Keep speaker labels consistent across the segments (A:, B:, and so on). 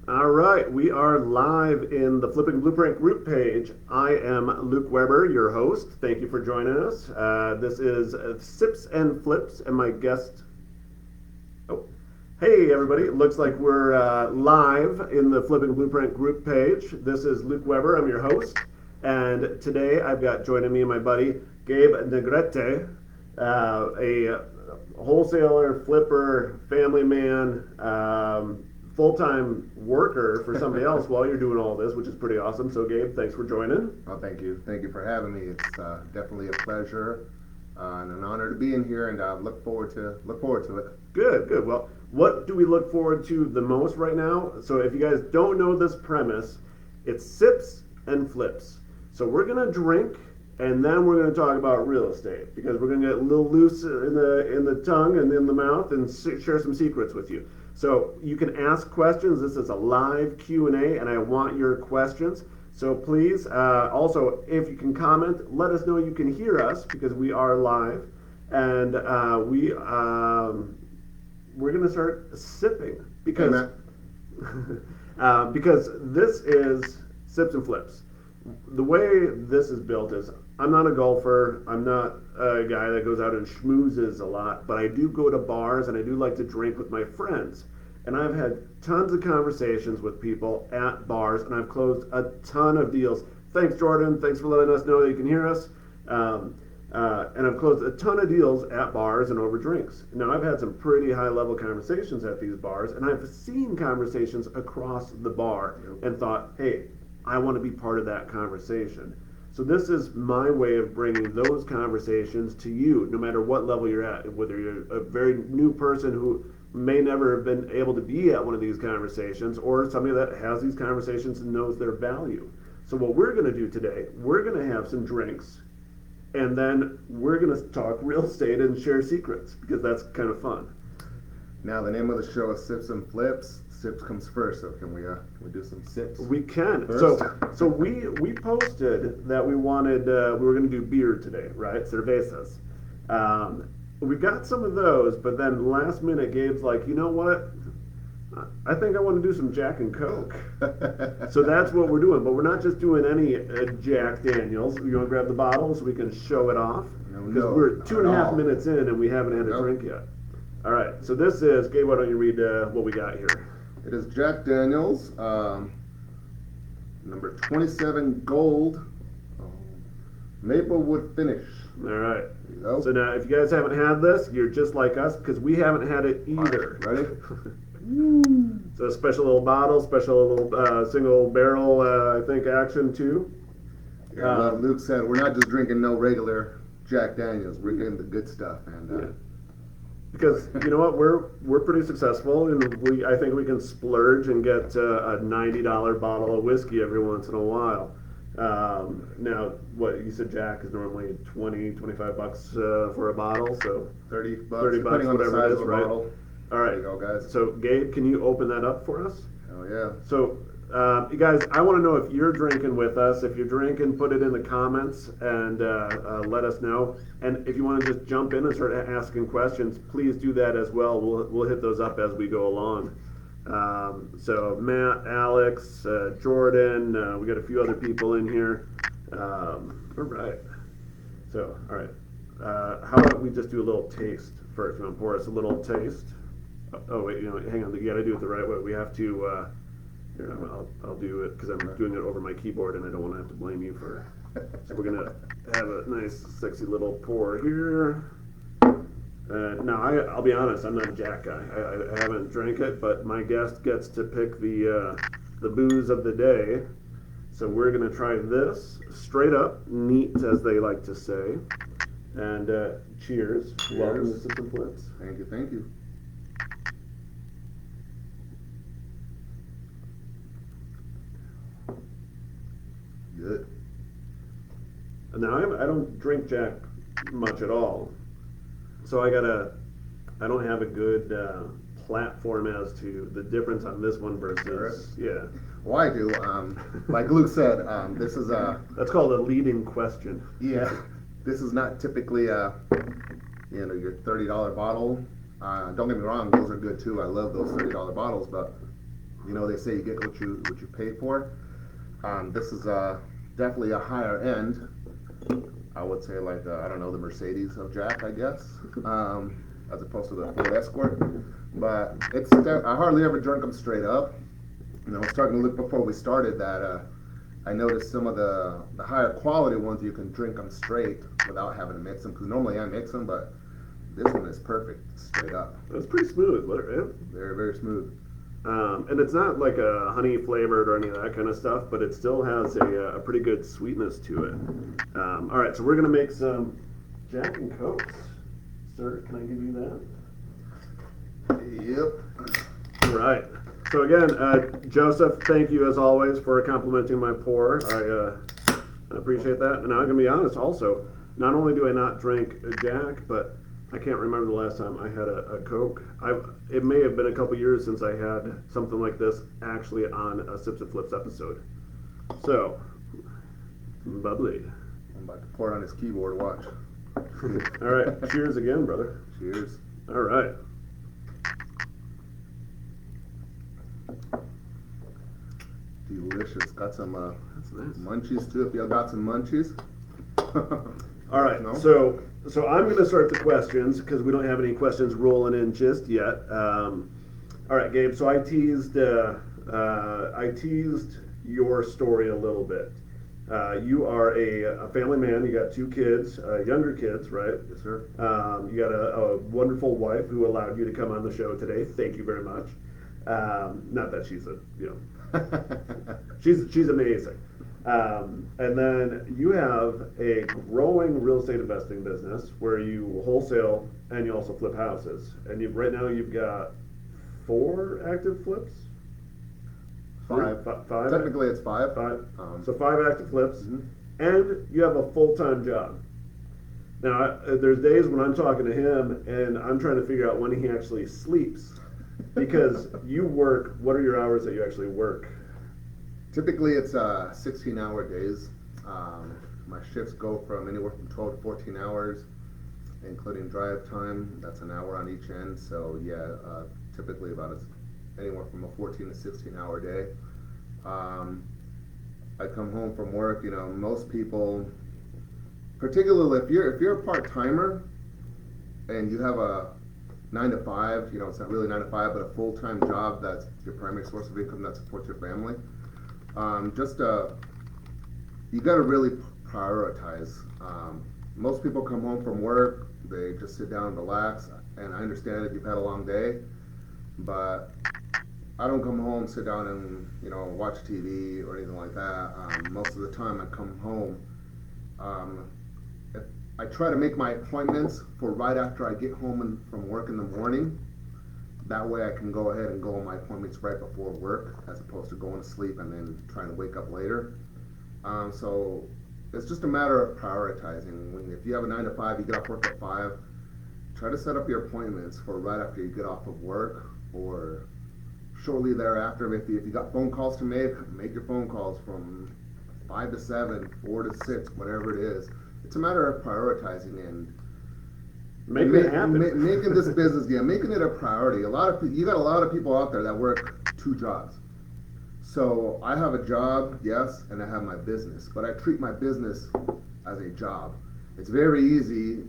A: All right, we are live in the Flipping Blueprint group page. I am Luke Weber, your host. Thank you for joining us. This is Sips and Flips, and my guest. Oh, hey everybody! It looks like we're live in the Flipping Blueprint group page. This is Luke Weber. I'm your host, and today I've got joining me my buddy Gabe Negrete, a wholesaler, flipper, family man. Full-time worker for somebody else while you're doing all this, which is pretty awesome. So, Gabe, thanks for joining.
B: Oh, thank you. Thank you for having me. It's definitely a pleasure and an honor to be in here, and look forward to it.
A: Good, good. Well, what do we look forward to the most right now? So, if you guys don't know this premise, it's sips and flips. So, we're gonna drink, and then we're gonna talk about real estate because we're gonna get a little loose in the tongue and in the mouth and share some secrets with you. So you can ask questions. This is a live Q&A, and I want your questions. So please, also, if you can comment, let us know you can hear us because we are live, and we're gonna start sipping because because this is sips and flips. The way this is built is I'm not a golfer. I'm not a guy that goes out and schmoozes a lot, but I do go to bars and I do like to drink with my friends. And I've had tons of conversations with people at bars, and I've closed a ton of deals. Thanks, Jordan. Thanks for letting us know that you can hear us. And I've closed a ton of deals at bars and over drinks. Now, I've had some pretty high-level conversations at these bars, and I've seen conversations across the bar and thought, hey, I want to be part of that conversation. So this is my way of bringing those conversations to you, no matter what level you're at, whether you're a very new person who may never have been able to be at one of these conversations, or somebody that has these conversations and knows their value. So what we're going to do today, we're going to have some drinks, and then we're going to talk real estate and share secrets, because that's kind of fun.
B: Now, the name of the show is Sips and Flips. Sips comes first, so can we do some sips?
A: We can.
B: First?
A: So we posted that we wanted we were going to do beer today, right? Cervezas. We got some of those, but then last minute, Gabe's like, you know what? I think I want to do some Jack and Coke. So that's what we're doing. But we're not just doing any Jack Daniels. You want to grab the bottle so we can show it off? Because we're 2.5 minutes in and we haven't had a drink yet. All right. So this is, Gabe, why don't you read what we got here?
B: It is Jack Daniels, number 27 gold, Maplewood finish.
A: All right. So now, if you guys haven't had this, you're just like us because we haven't had it either.
B: Ready?
A: So a special little bottle, special little single barrel, I think, action too.
B: Yeah, like Luke said, we're not just drinking no regular Jack Daniels. We're getting the good stuff, and
A: because you know what, we're pretty successful, and I think we can splurge and get a $90 bottle of whiskey every once in a while. Now, what you said, Jack is normally $20-$25 for a bottle, so
B: $30,
A: whatever it is, right?
B: Bottle.
A: All right,
B: There you go, guys.
A: So Gabe, can you open that up for us?
B: Oh yeah.
A: So, you guys, I want to know if you're drinking with us. If you're drinking, put it in the comments and let us know. And if you want to just jump in and start asking questions, please do that as well. We'll hit those up as we go along. So Matt, Alex, Jordan, we got a few other people in here. All right. So, all right. How about we just do a little taste first? You want to pour us a little taste? Oh wait, hang on. You got to do it the right way. We have to. Here, I'll do it because I'm doing it over my keyboard, and I don't want to have to blame you for. So we're gonna have a nice, sexy little pour here. Now, I'll be honest, I'm not a Jack guy. I haven't drank it, but my guest gets to pick the booze of the day. So we're going to try this straight up, neat, as they like to say. And cheers. Welcome to Sips and Flips.
B: Thank you, thank you. Good.
A: Now, I don't drink Jack much at all. So I don't have a good platform as to the difference on this one versus, yeah.
B: Well, I do. Like Luke said, this is
A: That's called a leading question.
B: Yeah, this is not typically your $30 bottle. Don't get me wrong, those are good too. I love those $30 bottles, but They say you get what you pay for. This is definitely a higher end. I would say like I don't know, the Mercedes of Jack, I guess, as opposed to the Ford Escort. But I hardly ever drink them straight up. I was starting to look before we started that I noticed some of the higher quality ones you can drink them straight without having to mix them. Because normally I mix them, but this one is perfect straight up.
A: It's pretty smooth, right?
B: Very, very smooth.
A: And it's not like a honey flavored or any of that kind of stuff, but it still has a pretty good sweetness to it. All right, so we're gonna make some Jack and Cokes. Sir, can I give you that?
B: Yep.
A: All right. So again, Joseph, thank you as always for complimenting my pour. I appreciate that. And I'm gonna be honest also, not only do I not drink a Jack, but I can't remember the last time I had a Coke. It may have been a couple years since I had something like this actually on a Sips and Flips episode. So, bubbly.
B: I'm about to pour it on his keyboard, watch.
A: All right, cheers again, brother.
B: Cheers.
A: All right.
B: Delicious. Got some
A: That's nice.
B: munchies too, if y'all got some munchies.
A: All right,
B: No?
A: so I'm going to start the questions because we don't have any questions rolling in just yet. All right, Gabe. So I teased your story a little bit. You are a family man. You got 2 kids, younger kids, right?
B: Yes, sir.
A: You got a wonderful wife who allowed you to come on the show today. Thank you very much. Not that she's she's amazing. And then you have a growing real estate investing business where you wholesale and you also flip houses. And right now you've got 4 active flips?
B: 5.
A: 5?
B: Technically, it's 5.
A: 5.
B: Um,
A: So 5 active flips.
B: Mhm.
A: And you have a full-time job. Now, there's days when I'm talking to him and I'm trying to figure out when he actually sleeps. Because you work, what are your hours that you actually work?
B: Typically, it's 16-hour days. My shifts go from anywhere from 12 to 14 hours, including drive time. That's an hour on each end. So yeah, typically anywhere from a 14 to 16-hour day. I come home from work. Most people, particularly if you're a part-timer and you have a 9 to 5, it's not really 9 to 5, but a full-time job that's your primary source of income that supports your family. You got to really prioritize. Most people come home from work, they just sit down and relax, and I understand that you've had a long day, but I don't come home, sit down and watch TV or anything like that. Most of the time I come home, I try to make my appointments for right after I get home from work in the morning. That way I can go ahead and go on my appointments right before work as opposed to going to sleep and then trying to wake up later. So it's just a matter of prioritizing. If you have a 9 to 5, you get off work at 5, try to set up your appointments for right after you get off of work or shortly thereafter. If you got phone calls to make your phone calls from 5 to 7, 4 to 6, whatever it is. It's a matter of prioritizing and
A: Making it happen.
B: making this business, making it a priority. You got a lot of people out there that work 2 jobs. So I have a job, yes, and I have my business, but I treat my business as a job. It's very easy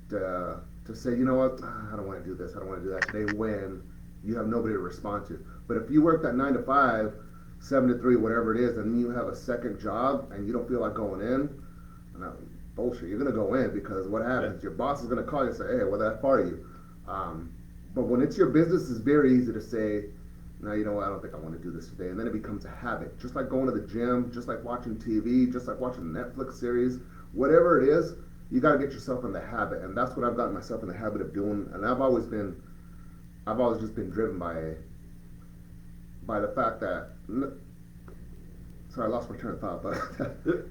B: to say, you know what, I don't want to do this, I don't want to do that today when you have nobody to respond to. But if you work that 9 to 5, 7 to 3, whatever it is, and then you have a second job and you don't feel like going in, bullshit, you're going to go in because what happens, your boss is going to call you and say, hey, well, that fire you. But when it's your business, it's very easy to say, no, you know what, I don't think I want to do this today. And then it becomes a habit, just like going to the gym, just like watching TV, just like watching a Netflix series, whatever it is, you got to get yourself in the habit. And that's what I've gotten myself in the habit of doing. And I've always just been driven by the fact that, sorry, I lost my train of thought, but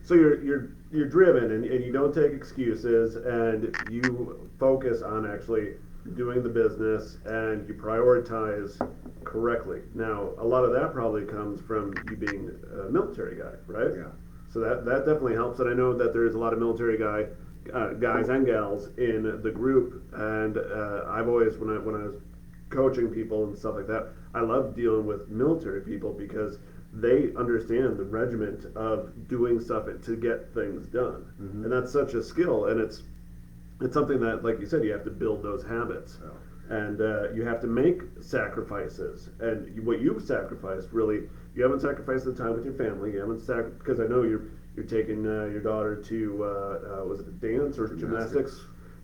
A: So you're driven and you don't take excuses and you focus on actually doing the business and you prioritize correctly. Now, a lot of that probably comes from you being a military guy, right?
B: yeah.
A: So that definitely helps. And I know that there's a lot of military guys and gals in the group. And I've always, when I was coaching people and stuff like that. I love dealing with military people because they understand the regiment of doing stuff to get things done, and that's such a skill, and it's something that, like you said, you have to build those habits, and you have to make sacrifices. And what you've sacrificed, really, you haven't sacrificed the time with your family. You haven't because I know you're taking your daughter to was it dance or gymnastics?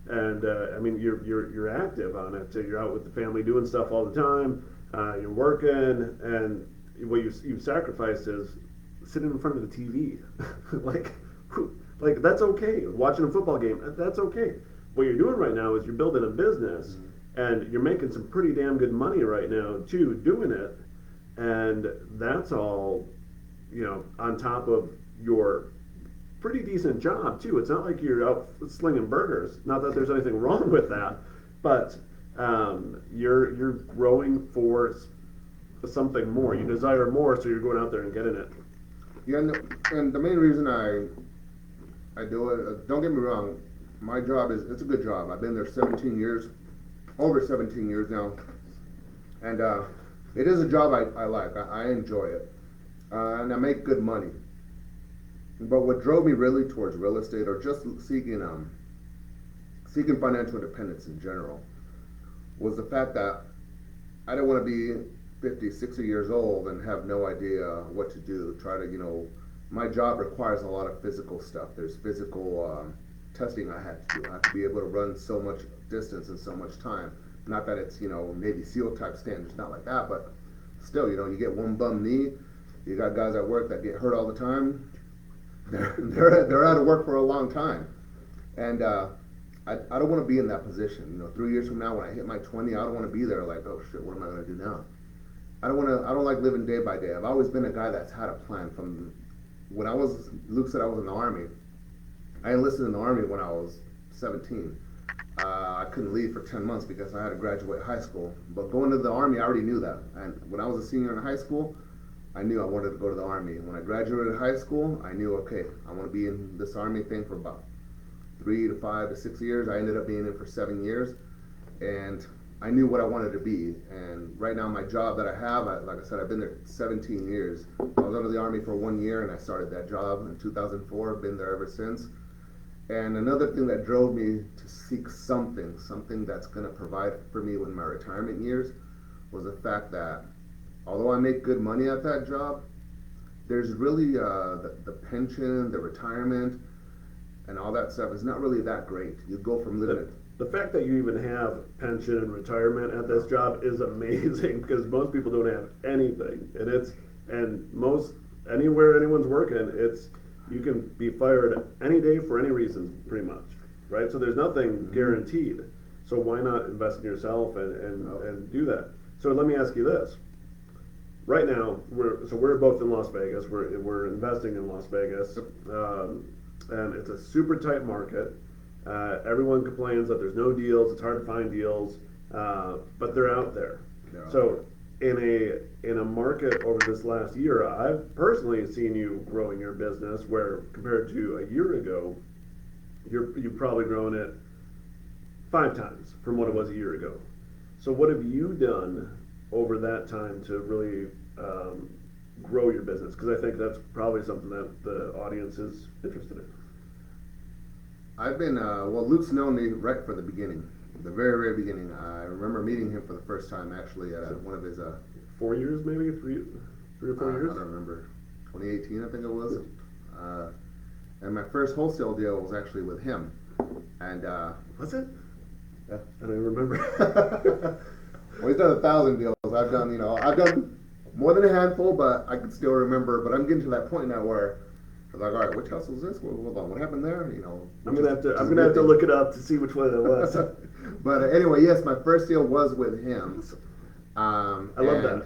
A: And I mean, you're active on it. You're out with the family doing stuff all the time. You're working, and what you've sacrificed is sitting in front of the TV, like like that's okay. Watching a football game, that's okay. What you're doing right now is you're building a business, and you're making some pretty damn good money right now too doing it, and that's all, on top of your pretty decent job too. It's not like you're out slinging burgers. Not that there's anything wrong with that, but you're growing for something more. You desire more, so you're going out there and getting it.
B: Yeah, and the main reason I do it, don't get me wrong, my job it's a good job. I've been there 17 years, over 17 years now, and it is a job I like. I enjoy it, and I make good money. But what drove me really towards real estate, or just seeking financial independence in general, was the fact that I didn't want to be 50, 60 years old and have no idea what to do. My job requires a lot of physical stuff. There's physical testing I had to do. I have to be able to run so much distance in so much time. Not that it's, Navy SEAL type standards, not like that, but still, you get one bum knee. You got guys at work that get hurt all the time. They're out of work for a long time. And I don't want to be in that position. 3 years from now, when I hit my 20, I don't want to be there like, oh shit, what am I going to do now? I don't like living day by day. I've always been a guy that's had a plan. From when Luke said I was in the Army. I enlisted in the Army when I was 17. I couldn't leave for 10 months because I had to graduate high school. But going to the Army, I already knew that. And when I was a senior in high school, I knew I wanted to go to the Army. When I graduated high school, I knew, okay, I want to be in this Army thing for about 3 to 5 to 6 years. I ended up being in for 7 years. And I knew what I wanted to be. And right now, my job that I have, like I said, I've been there 17 years. I was under the Army for 1 year, and I started that job in 2004. Been there ever since. And another thing that drove me to seek something that's going to provide for me in my retirement years, was the fact that although I make good money at that job, there's really the pension, the retirement, and all that stuff is not really that great. You go from living
A: the fact that you even have pension and retirement at this job is amazing, because most people don't have anything, and anywhere anyone's working, you can be fired any day for any reason, pretty much, right? So there's nothing guaranteed. So why not invest in yourself and do that? So let me ask you this. Right now, we're both in Las Vegas. We're investing in Las Vegas, and it's a super tight market. Everyone complains that there's no deals. It's hard to find deals, but they're out there. Yeah. So in a market over this last year, I've personally seen you growing your business, where compared to a year ago, you've probably grown it 5 times from what it was a year ago. So what have you done over that time to really grow your business? Because I think that's probably something that the audience is interested in.
B: I've been, Luke's known me right from the beginning, the very, very beginning. I remember meeting him for the first time actually at one of his...
A: 4 years maybe? 3 or 4 years?
B: I don't remember. 2018 I think it was. And my first wholesale deal was actually with him. And
A: was it? Yeah. I don't even remember.
B: Well, he's done 1,000 deals. I've done more than a handful, but I can still remember. But I'm getting to that point now where I was like, all right, which house was this? Hold on, what happened there?
A: I'm gonna have to look it up to see which one it was.
B: But anyway, yes, my first deal was with him.
A: I love that,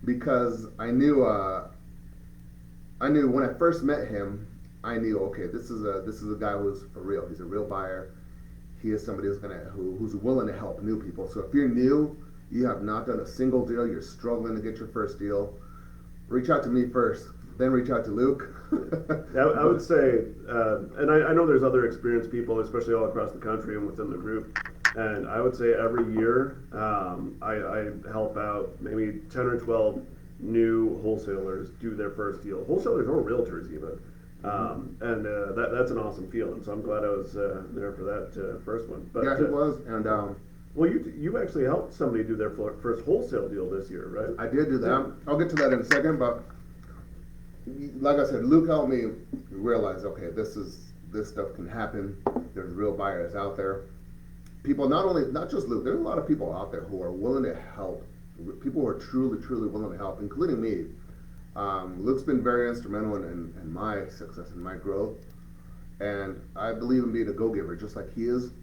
B: because I knew when I first met him, I knew, okay, this is a guy who's for real. He's a real buyer. He is somebody who's willing to help new people. So if you're new, you have not done a single deal, you're struggling to get your first deal, reach out to me first, then reach out to Luke.
A: I would say, and I know there's other experienced people, especially all across the country and within the group, And I would say every year I help out maybe 10 or 12 new wholesalers do their first deal. Wholesalers or realtors even. And that's an awesome feeling. So I'm glad I was there for that first one. But,
B: Yeah, he was, and
A: well, you actually helped somebody do their first wholesale deal this year, right?
B: I did do that. I'll get to that in a second, but like I said, Luke helped me realize, okay, this stuff can happen. There's real buyers out there. People, not just Luke. There's a lot of people out there who are willing to help. People who are truly, truly willing to help, including me. Luke's been very instrumental in my success and my growth, and I believe in being a go-giver, just like he is.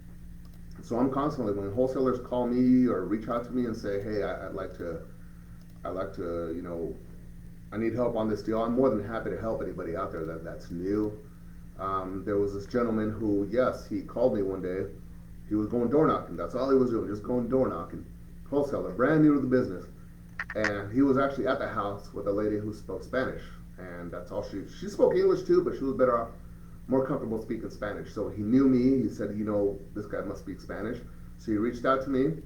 B: So I'm constantly, when wholesalers call me or reach out to me and say, hey, I'd like to, I need help on this deal. I'm more than happy to help anybody out there that's new. There was this gentleman who, yes, he called me one day. He was going door knocking. That's all he was doing, just going door knocking. Wholesaler, brand new to the business. And he was actually at the house with a lady who spoke Spanish. And that's all she spoke English too, but she was better off, more comfortable speaking Spanish. So he knew me. He said, this guy must speak Spanish. So he reached out to me,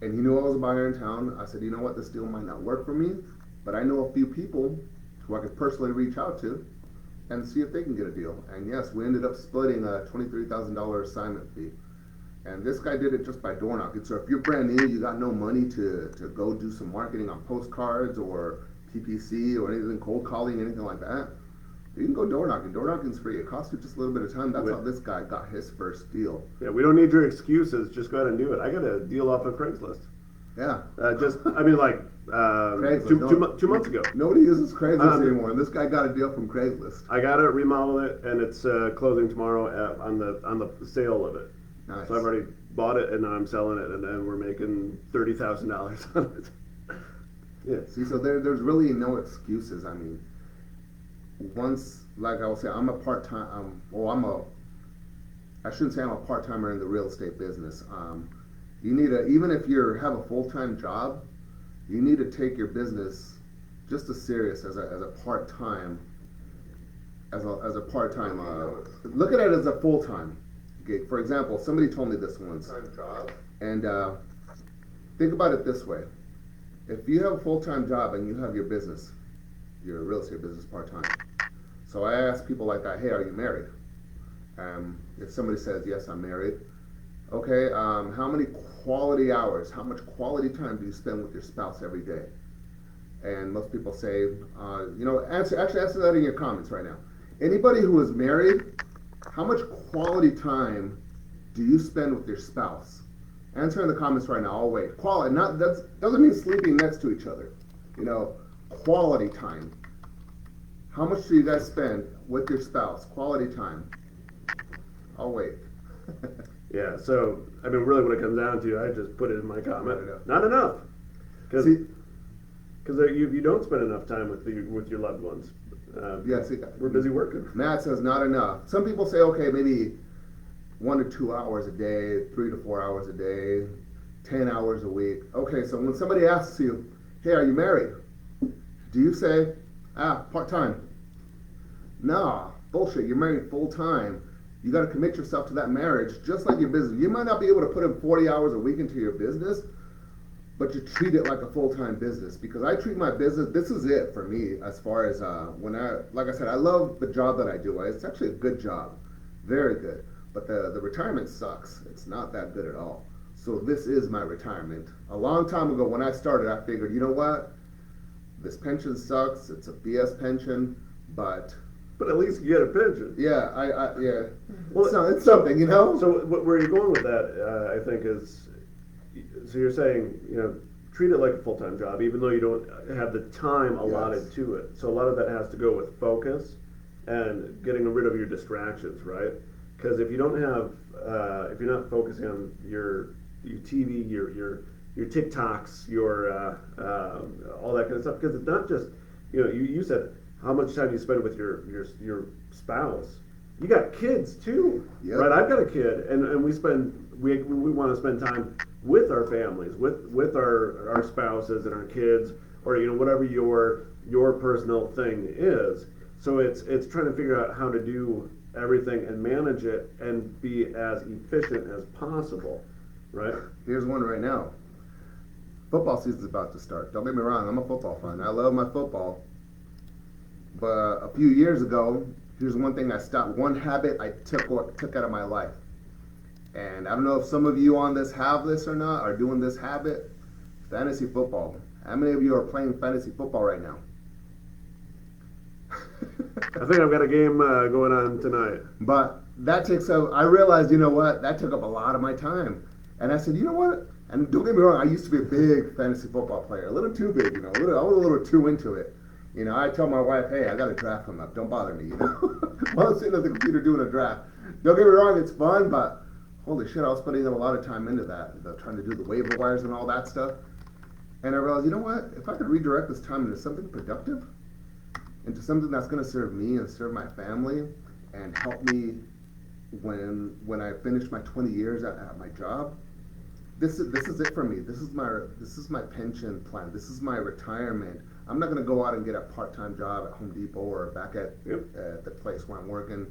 B: and he knew I was a buyer in town. I said, you know what, this deal might not work for me, but I know a few people who I could personally reach out to and see if they can get a deal. And yes, we ended up splitting a $23,000 assignment fee. And this guy did it just by door knocking. So if you're brand new, you got no money to go do some marketing on postcards or PPC or anything, cold calling, anything like that, you can go door knocking. Door knocking's free. It costs you just a little bit of time. That's how this guy got his first deal.
A: Yeah, we don't need your excuses. Just go ahead and do it. I got a deal off of Craigslist.
B: Yeah.
A: Two months ago.
B: Nobody uses Craigslist anymore. And this guy got a deal from Craigslist.
A: I got it, remodeled it, and it's closing tomorrow on the sale of it.
B: Nice.
A: So I've already bought it, and now I'm selling it, and then we're making $30,000 on it.
B: Yeah. See, so there's really no excuses. I mean, once, like I was saying, I'm a part-time. I shouldn't say I'm a part-timer in the real estate business. You need even if you have a full-time job, you need to take your business just as serious as a part-time. As a part-time. Look at it as a full-time gig. For example, somebody told me this once. And think about it this way: if you have a full-time job and you have your business, your real estate business part-time. So I ask people like that, hey, are you married? If somebody says, yes, I'm married. Okay, how many quality hours, how much quality time do you spend with your spouse every day? And most people say, answer that in your comments right now. Anybody who is married, how much quality time do you spend with your spouse? Answer in the comments right now. I'll wait. Quality, that doesn't mean sleeping next to each other. Quality time. How much do you guys spend with your spouse? Quality time. I'll wait.
A: Yeah, so, really what it comes down to, I just put it in my comment. Not enough. Because you don't spend enough time with your loved ones. We're busy working.
B: Matt says not enough. Some people say, okay, maybe 1 to 2 hours a day, 3 to 4 hours a day, 10 hours a week. Okay, so when somebody asks you, hey, are you married? Do you say, part-time? Nah, bullshit. You're married full-time. You got to commit yourself to that marriage, just like your business. You might not be able to put in 40 hours a week into your business, but you treat it like a full-time business. Because I treat my business, this is it for me as far as like I said, I love the job that I do. It's actually a good job, very good. But the retirement sucks. It's not that good at all. So this is my retirement. A long time ago when I started, I figured, you know what? This pension sucks. It's a BS pension, but
A: at least you get a pension.
B: Yeah, yeah. Well, it's something,
A: So where you're going with that, I think, is, so you're saying, treat it like a full-time job, even though you don't have the time allotted to it. So a lot of that has to go with focus and getting rid of your distractions, right? Because if you don't have, if you're not focusing on your TV, your TikToks, your all that kind of stuff, because it's not just, you said how much time you spend with your spouse. You got kids too, right? I've got a kid, and we want to spend time with our families, with our spouses and our kids, or whatever your personal thing is. So it's trying to figure out how to do everything and manage it and be as efficient as possible. right?
B: Here's one right now. Football season's about to start. Don't get me wrong, I'm a football fan. I love my football. But a few years ago, here's one thing I stopped. One habit I took out of my life. And I don't know if some of you on this have this or not, are doing this habit. Fantasy football. How many of you are playing fantasy football right now?
A: I think I've got a game going on tonight.
B: But that takes up, I realized, you know what, that took up a lot of my time. And I said, you know what? And don't get me wrong, I used to be a big fantasy football player. A little too big, you know, I was a little too into it. You know, I tell my wife, hey, I got a draft coming up. Don't bother me, you know. While I'm sitting at the computer doing a draft. Don't get me wrong, it's fun, but holy shit, I was putting a lot of time into that, trying to do the waiver wires and all that stuff. And I realized, you know what? If I could redirect this time into something productive, into something that's going to serve me and serve my family, and help me when I finish my 20 years at my job, this is it for me. This is my pension plan. This is my retirement. I'm not going to go out and get a part-time job at Home Depot or back at the place where I'm working.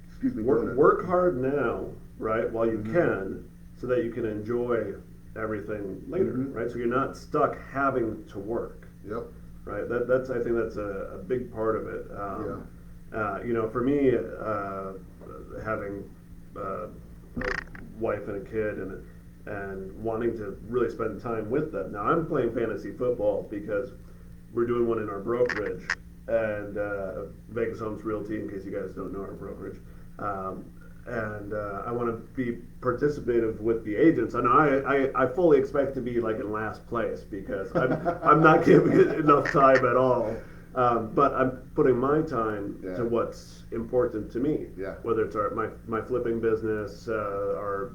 B: Excuse me.
A: Work hard now, right, while you can, so that you can enjoy everything later, right? So you're not stuck having to work.
B: Yep.
A: Right. I think that's a big part of it. You know, for me, having a wife and a kid and wanting to really spend time with them. Now I'm playing fantasy football because we're doing one in our brokerage, and Vegas Homes Realty, in case you guys don't know our brokerage. And I want to be participative with the agents. And I fully expect to be like in last place because I'm not giving it enough time at all. But I'm putting my time to what's important to me.
B: Yeah.
A: Whether it's my flipping business, or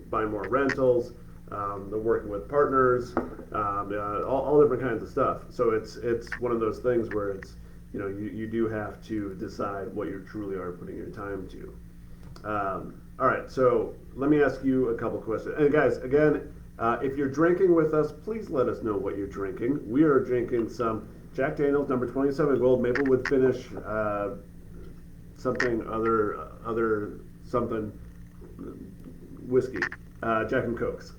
A: buying more rentals, the working with partners, all different kinds of stuff. So it's one of those things where it's, you know, you do have to decide what you truly are putting your time to. All right, so let me ask you a couple questions. And guys, again, if you're drinking with us, please let us know what you're drinking. We are drinking some Jack Daniel's number 27 Gold Maplewood Finish, something whiskey, Jack and Cokes,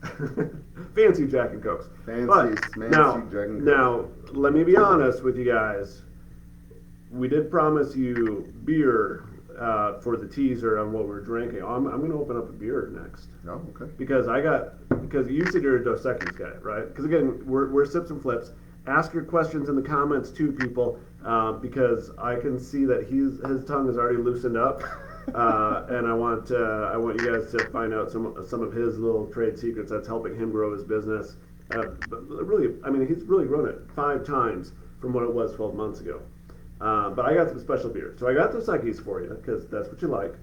A: fancy Jack and Cokes.
B: Fancy, smancy Jack and Cokes.
A: Now, let me be honest with you guys. We did promise you beer for the teaser on what we're drinking. I'm going to open up a beer next.
B: Oh, okay.
A: Because you said you're a Dos Equis guy, right? Because again, we're Sips and Flips. Ask your questions in the comments too, people, because I can see that his tongue is already loosened up, and I want you guys to find out some of his little trade secrets that's helping him grow his business. But really, I mean, he's really grown it 5 times from what it was 12 months ago. But I got some special beer. So I got Dos Equis for you, because that's what you like.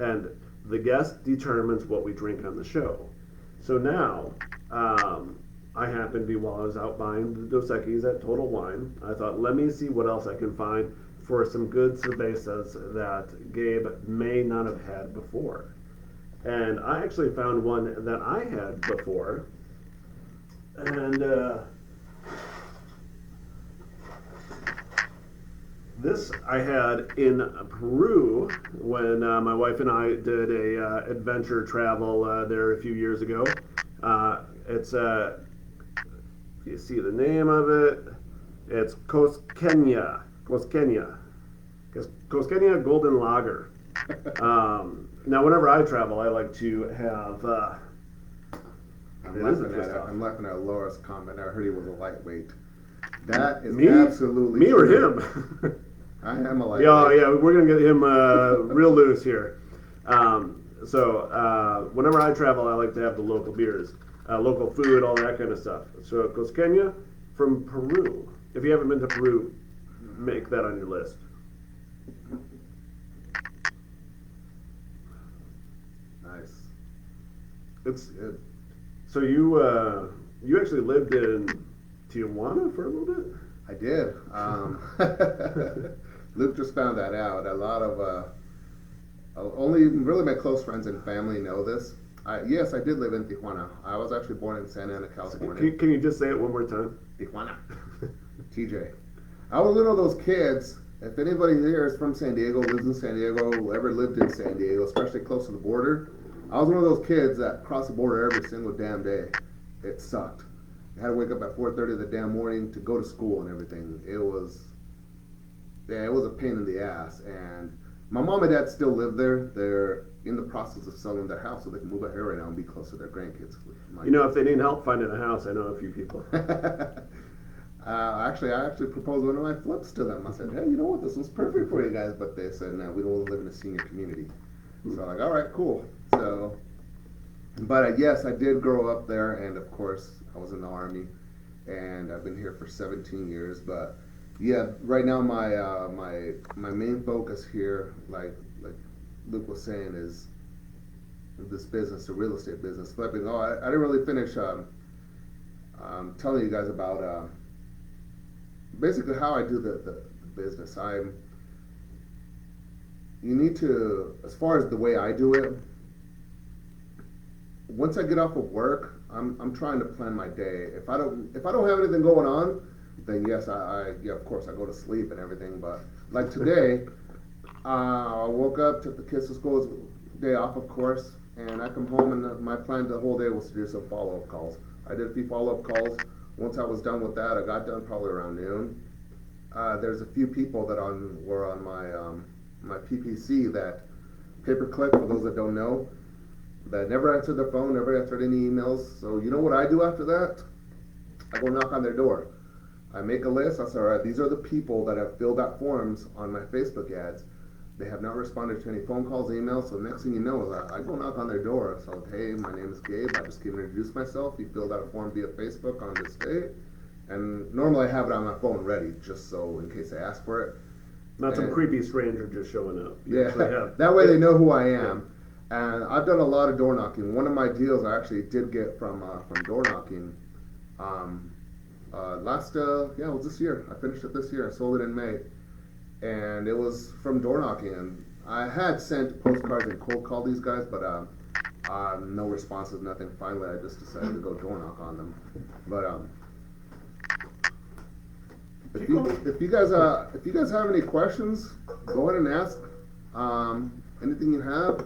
A: And the guest determines what we drink on the show. So now, I happened to be, while I was out buying the Dos Equis at Total Wine, I thought, let me see what else I can find for some good cervezas that Gabe may not have had before. And I actually found one that I had before. And this I had in Peru when my wife and I did a adventure travel there a few years ago. It's you see the name of it. It's Cosqueña Golden Lager. Now, whenever I travel, I like to have.
B: I'm laughing at Laura's comment. I heard he was a lightweight. That is
A: me?
B: Absolutely
A: me or
B: true.
A: him.
B: I am a lightweight.
A: Yeah, we're gonna get him real loose here. So whenever I travel, I like to have the local beers, local food, all that kind of stuff. So Cosqueña from Peru. If you haven't been to Peru, make that on your list.
B: Nice.
A: It's good. So you actually lived in Tijuana for a little bit?
B: I did. Luke just found that out. A lot of only really my close friends and family know this. Yes, I did live in Tijuana. I was actually born in Santa Ana, California.
A: Can you just say it one more time?
B: Tijuana. TJ. I was one of those kids. If anybody here is from San Diego, lives in San Diego, ever lived in San Diego, especially close to the border, I was one of those kids that crossed the border every single damn day. It sucked. I had to wake up at 4:30 the damn morning to go to school and everything. It was a pain in the ass. And my mom and dad still live there. They're in the process of selling their house so they can move out here right now and be close to their grandkids.
A: If they need help finding a house, I know a few people.
B: Actually, I proposed one of my flips to them. I said, hey, you know what? This one's perfect for you guys. But they said, no, we don't want to live in a senior community. So I'm like, all right, cool. So, but yes, I did grow up there, and of course, I was in the Army, and I've been here for 17 years. But yeah, right now my main focus here, like Luke was saying, is this business, the real estate business, flipping. Oh, I didn't really finish telling you guys about basically how I do the business. You need to, as far as the way I do it, once I get off of work, I'm trying to plan my day. If I don't have anything going on, then yes, yeah, of course I go to sleep and everything. But like today, I woke up, took the kids to school. It's day off, of course, and I come home and my plan the whole day was to do some follow-up calls. I did a few follow-up calls. Once I was done with that, I got done probably around noon. There's a few people that were on my PPC, that pay-per-click, for those that don't know, that never answered their phone, never answered any emails. So you know what I do after that? I go knock on their door. I make a list. I say, all right, these are the people that have filled out forms on my Facebook ads. They have not responded to any phone calls, emails. So next thing you know is I go knock on their door. So, hey, my name is Gabe. I just came to introduce myself. You filled out a form via Facebook on this date. And normally I have it on my phone ready, just so in case they ask for it.
A: Not some creepy stranger just showing up.
B: That way they know who I am. And I've done a lot of door knocking. One of my deals I actually did get from door knocking. It was this year. I finished it this year. I sold it in May, and it was from door knocking. And I had sent postcards and cold called these guys, but no responses, nothing. Finally, I just decided to go door knock on them. But if you guys have any questions, go ahead and ask. Anything you have,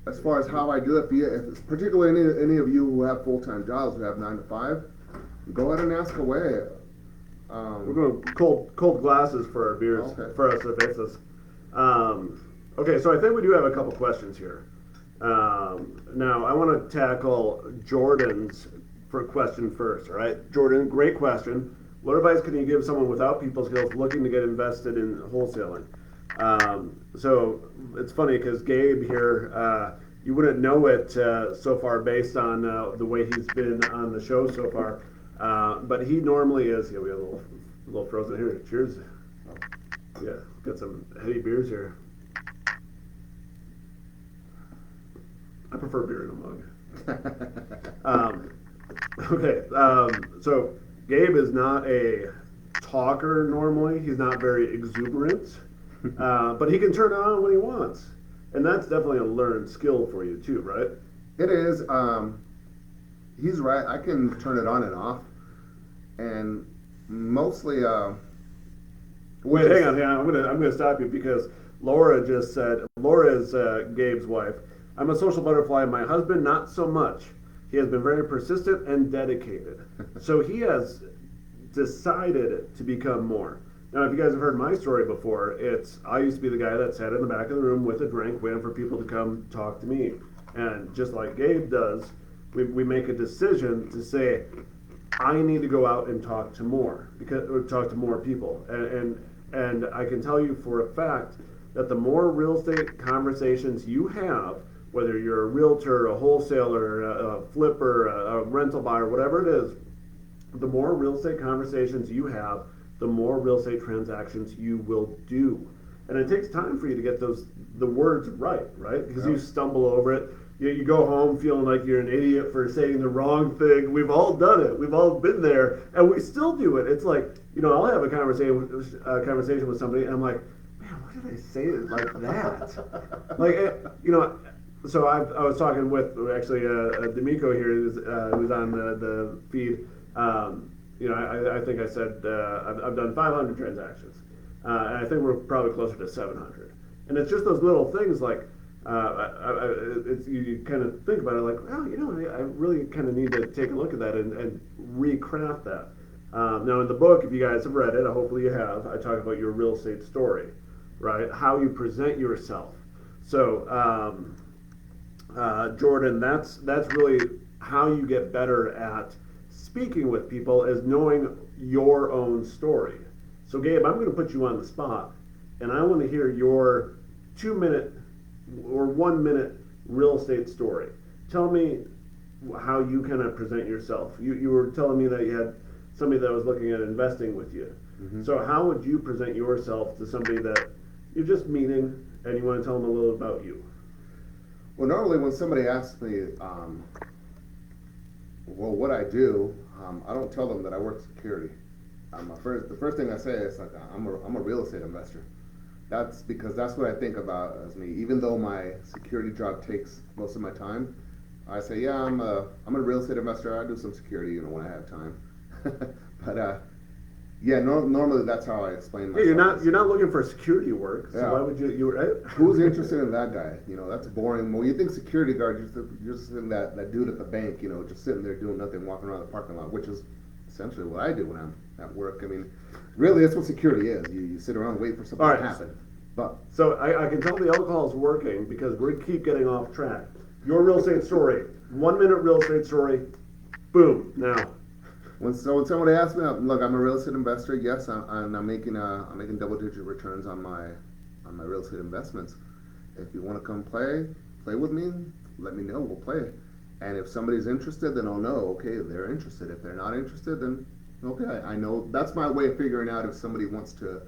B: as far as how I do it, if particularly any of you who have full-time jobs, who have 9 to 5, go ahead and ask away.
A: We're going cold glasses for our beers,
B: okay.
A: For us cervezas. Okay, so I think we do have a couple questions here. Now, I want to tackle Jordan's question first, all right? Jordan, great question. What advice can you give someone without people skills looking to get invested in wholesaling? So it's funny because Gabe here, you wouldn't know it so far based on the way he's been on the show so far, but he normally is. Yeah, we have a little frozen here. Cheers. Yeah, got some heady beers here. I prefer beer in a mug. Okay, so Gabe is not a talker normally. He's not very exuberant. But he can turn it on when he wants. And that's definitely a learned skill for you too, right?
B: It is. He's right. I can turn it on and off. And mostly
A: wait, hang on. I'm gonna stop you because Laura just said, Laura is Gabe's wife. I'm a social butterfly, my husband not so much. He has been very persistent and dedicated. So he has decided to become more. Now, if you guys have heard my story before, I used to be the guy that sat in the back of the room with a drink waiting for people to come talk to me. And just like Gabe does, we make a decision to say, I need to go out and talk to more people. And I can tell you for a fact that the more real estate conversations you have, whether you're a realtor, a wholesaler, a flipper, a rental buyer, whatever it is, the more real estate conversations you have, the more real estate transactions you will do. And it takes time for you to get the words right? Because you stumble over it. You go home feeling like you're an idiot for saying the wrong thing. We've all done it. We've all been there, and we still do it. It's like, I'll have a conversation with somebody, and I'm like, man, why did I say it like that? So I was talking with actually D'Amico here, who's on the feed. I think I said I've done 500 transactions, and I think we're probably closer to 700. And it's just those little things like You kind of think about it like, well, I really kind of need to take a look at that and recraft that. Now, in the book, if you guys have read it, hopefully you have, I talk about your real estate story, right? How you present yourself. So, Jordan, that's really how you get better at speaking with people, is knowing your own story. So, Gabe, I'm going to put you on the spot, and I want to hear your 2 minute or 1 minute real estate story. Tell me how you kind of present yourself. You were telling me that you had somebody that was looking at investing with you. Mm-hmm. So how would you present yourself to somebody that you're just meeting and you want to tell them a little about you?
B: Well, normally when somebody asks me, what I do, I don't tell them that I work security. The first thing I say is like, I'm a real estate investor. That's because that's what I think about as me. Even though my security job takes most of my time, I say, yeah, I'm a real estate investor. I do some security, when I have time. But yeah, normally that's how I explain myself.
A: Yeah, you're not looking for security work, so why would you right?
B: Who's interested in that guy? That's boring. When you think security guard, you're just thinking that dude at the bank, just sitting there doing nothing, walking around the parking lot, which is essentially what I do when I'm at work. I mean, really, that's what security is. You sit around and wait for something to happen. But
A: so I can tell the alcohol is working because we keep getting off track. Your real estate story, 1 minute real estate story, boom, now.
B: When somebody asks me, look, I'm a real estate investor. Yes, I'm making double-digit returns on my real estate investments. If you want to come play with me, let me know. We'll play. And if somebody's interested, then I'll know. Okay, they're interested. If they're not interested, then okay, I know. That's my way of figuring out if somebody wants to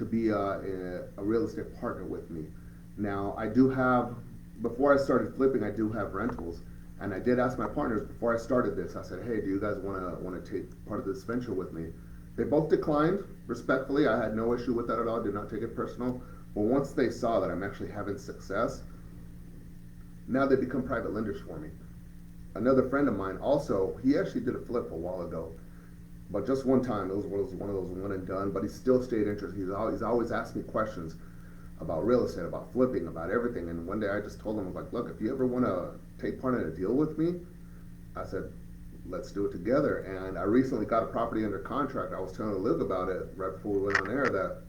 B: be a real estate partner with me. Now, I do have, before I started flipping, I do have rentals. And I did ask my partners before I started this. I said, "Hey, do you guys want to take part of this venture with me?" They both declined respectfully. I had no issue with that at all. Did not take it personal. But once they saw that I'm actually having success, now they become private lenders for me. Another friend of mine also, he actually did a flip a while ago, but just one time. It was one of those one and done. But he still stayed interested. He's always asked me questions about real estate, about flipping, about everything. And one day I just told him, I was like, look, if you ever want to take part in a deal with me, I said, let's do it together. And I recently got a property under contract. I was telling Liv about it right before we went on air that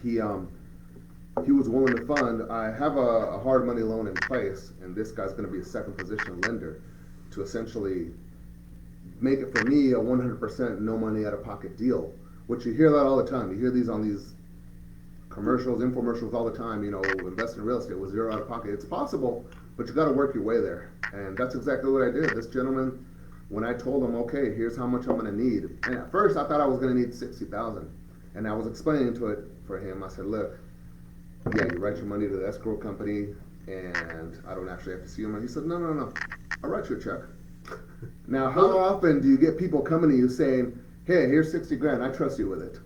B: he was willing to fund. I have a hard money loan in place, and this guy's going to be a second position lender to essentially make it for me a 100% no money out of pocket deal, which you hear that all the time. You hear these on these commercials, infomercials all the time, invest in real estate with zero out of pocket. It's possible, but you got to work your way there. And that's exactly what I did. This gentleman, when I told him, okay, here's how much I'm going to need. And at first I thought I was going to need $60,000. And I was explaining to it for him. I said, look, yeah, you write your money to the escrow company and I don't actually have to see your money. He said, no, I'll write you a check. Now, how often do you get people coming to you saying, hey, here's 60 grand, I trust you with it?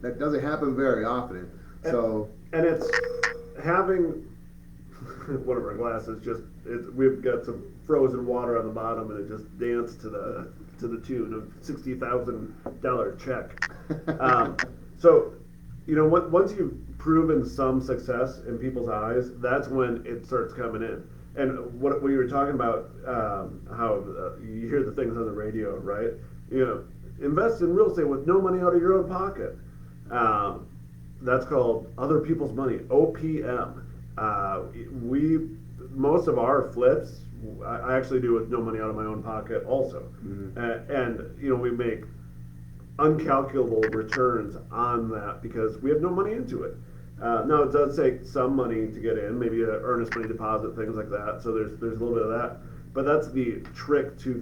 B: That doesn't happen very often. So,
A: and it's having one of our glasses we've got some frozen water on the bottom, and it just danced to the tune of $60,000 check. So, once you've proven some success in people's eyes, that's when it starts coming in. And what you were talking about, how you hear the things on the radio, right? Invest in real estate with no money out of your own pocket. That's called other people's money, OPM. Most of our flips, I actually do with no money out of my own pocket also. Mm-hmm. And we make uncalculable returns on that because we have no money into it. Now, it does take some money to get in, maybe an earnest money deposit, things like that. So there's a little bit of that. But that's the trick to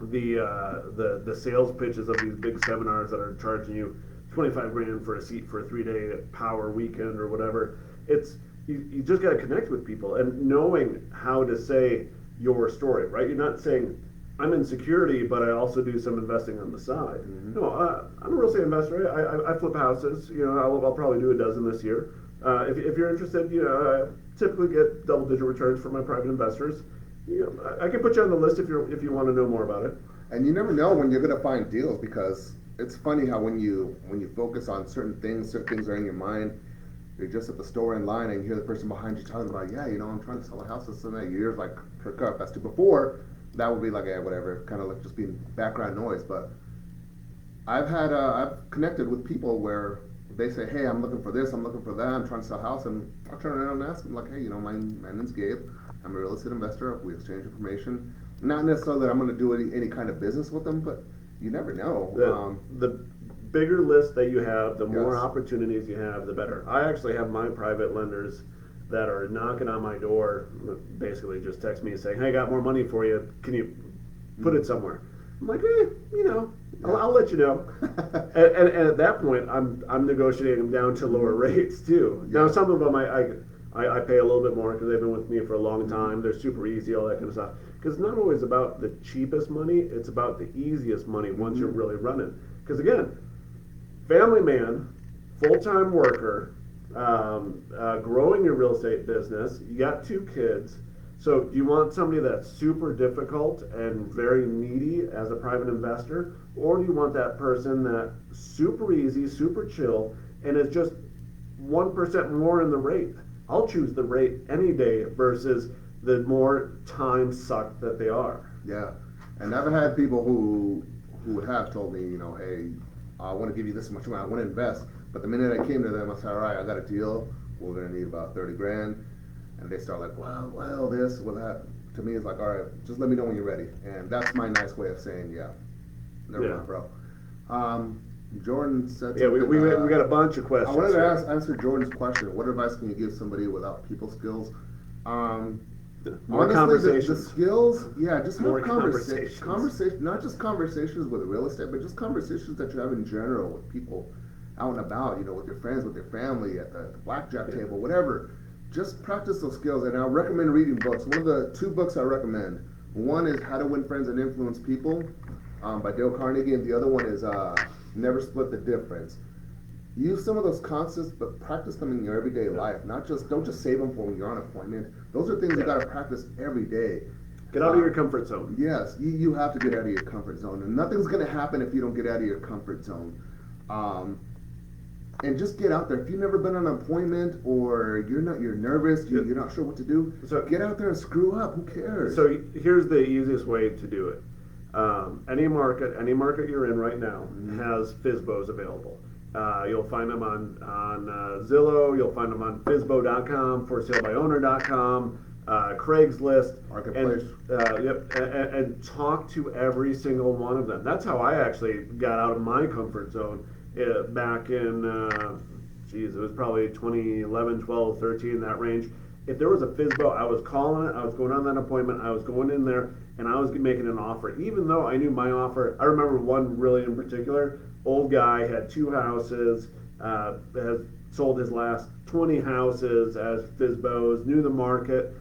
A: the sales pitches of these big seminars that are charging you 25 grand for a seat for a 3-day power weekend or whatever. It's you just got to connect with people and knowing how to say your story, right? You're not saying I'm in security, but I also do some investing on the side. Mm-hmm. No, I'm a real estate investor. I flip houses. I'll probably do a dozen this year. If you're interested, I typically get double-digit returns from my private investors. I can put you on the list if you want to know more about it.
B: And you never know when you're going to find deals, because it's funny how when you focus on certain things are in your mind, you're just at the store in line and you hear the person behind you talking about, yeah, you know, I'm trying to sell a house and something. Your ears like perk up. As to before, that would be like, yeah, whatever, kind of like just being background noise. But I've connected with people where they say, hey, I'm looking for this, I'm looking for that, I'm trying to sell a house, and I'll turn around and ask them like, hey, you know, my name's Gabe. I'm a real estate investor. We exchange information. Not necessarily that I'm going to do any kind of business with them, but you never know.
A: The bigger list that you have, the more
B: Yes.
A: opportunities you have, the better. I actually have my private lenders that are knocking on my door, basically just text me saying, hey, I got more money for you. Can you put it somewhere? I'm like, you know, I'll let you know. and at that point, I'm negotiating them down to lower rates too. Now,
B: Yeah.
A: some of them I pay a little bit more because they've been with me for a long time. They're super easy, all that kind of stuff. Because it's not always about the cheapest money; it's about the easiest money once you're really running. Because again, family man, full-time worker, growing your real estate business. You got 2 kids. So do you want somebody that's super difficult and very needy as a private investor, or do you want that person that super easy, super chill, and is just 1% more in the rate? I'll choose the rate any day versus the more time suck that they are.
B: Yeah, and I've had people who have told me, you know, hey, I want to give you this much money, I want to invest. But the minute I came to them, I said, all right, I got a deal. We're gonna need about 30 grand, and they start like, well, this, well, that. To me, it's like, all right, just let me know when you're ready, and that's my nice way of saying, yeah, never mind, bro. Jordan said,
A: Yeah, we got a bunch of
B: I
A: questions.
B: wanted to
A: here.
B: answer Jordan's question. What advice can you give somebody without people skills?
A: More
B: Honestly,
A: conversations.
B: the skills, yeah, just
A: More
B: have
A: conversations.
B: conversation, not just conversations with real estate, but just conversations that you have in general with people out and about, you know, with your friends, with your family, at the blackjack table, whatever. Just practice those skills, and I recommend reading books. One of the 2 books I recommend, one is How to Win Friends and Influence People by Dale Carnegie, and the other one is Never Split the Difference. Use some of those concepts, but practice them in your everyday life. Don't just save them for when you're on appointment. Those are things you got to practice every day.
A: Get out of your comfort zone.
B: Yes, you have to get out of your comfort zone, and nothing's going to happen if you don't get out of your comfort zone. And just get out there. If you've never been on an appointment, or you're nervous, you're not sure what to do,
A: So
B: get out there and screw up. Who cares?
A: So here's the easiest way to do it. Any market you're in right now has FSBOs available. You'll find them on Zillow. You'll find them on FSBO.com, ForSaleByOwner.com, Craigslist,
B: Marketplace.
A: and talk to every single one of them. That's how I actually got out of my comfort zone back in, it was probably 2011, 12, 13, that range. If there was a FSBO, I was calling it, I was going on that appointment, I was going in there, and I was making an offer. Even though I knew my offer, I remember one really in particular, old guy, had 2 houses, has sold his last 20 houses as FSBOs, knew the market,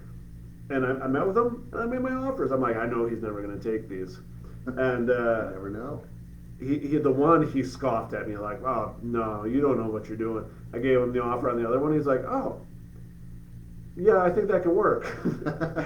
A: and I met with him, and I made my offers. I'm like, I know he's never going to take these. And
B: You never know.
A: he scoffed at me like, oh, no, you don't know what you're doing. I gave him the offer on the other one. He's like, oh, yeah, I think that can work. And I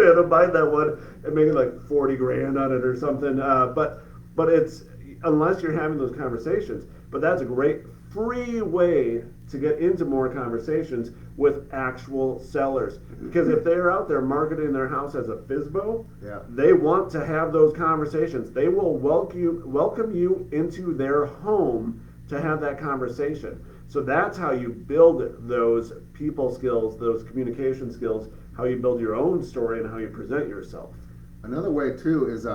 A: had to buy that one and make it like 40 grand on it or something. But it's, unless you're having those conversations, but that's a great free way to get into more conversations with actual sellers. Because if they're out there marketing their house as a FSBO,
B: Yeah.
A: they want to have those conversations. They will welcome you into their home to have that conversation. So that's how you build those people skills, those communication skills, how you build your own story and how you present yourself.
B: Another way too is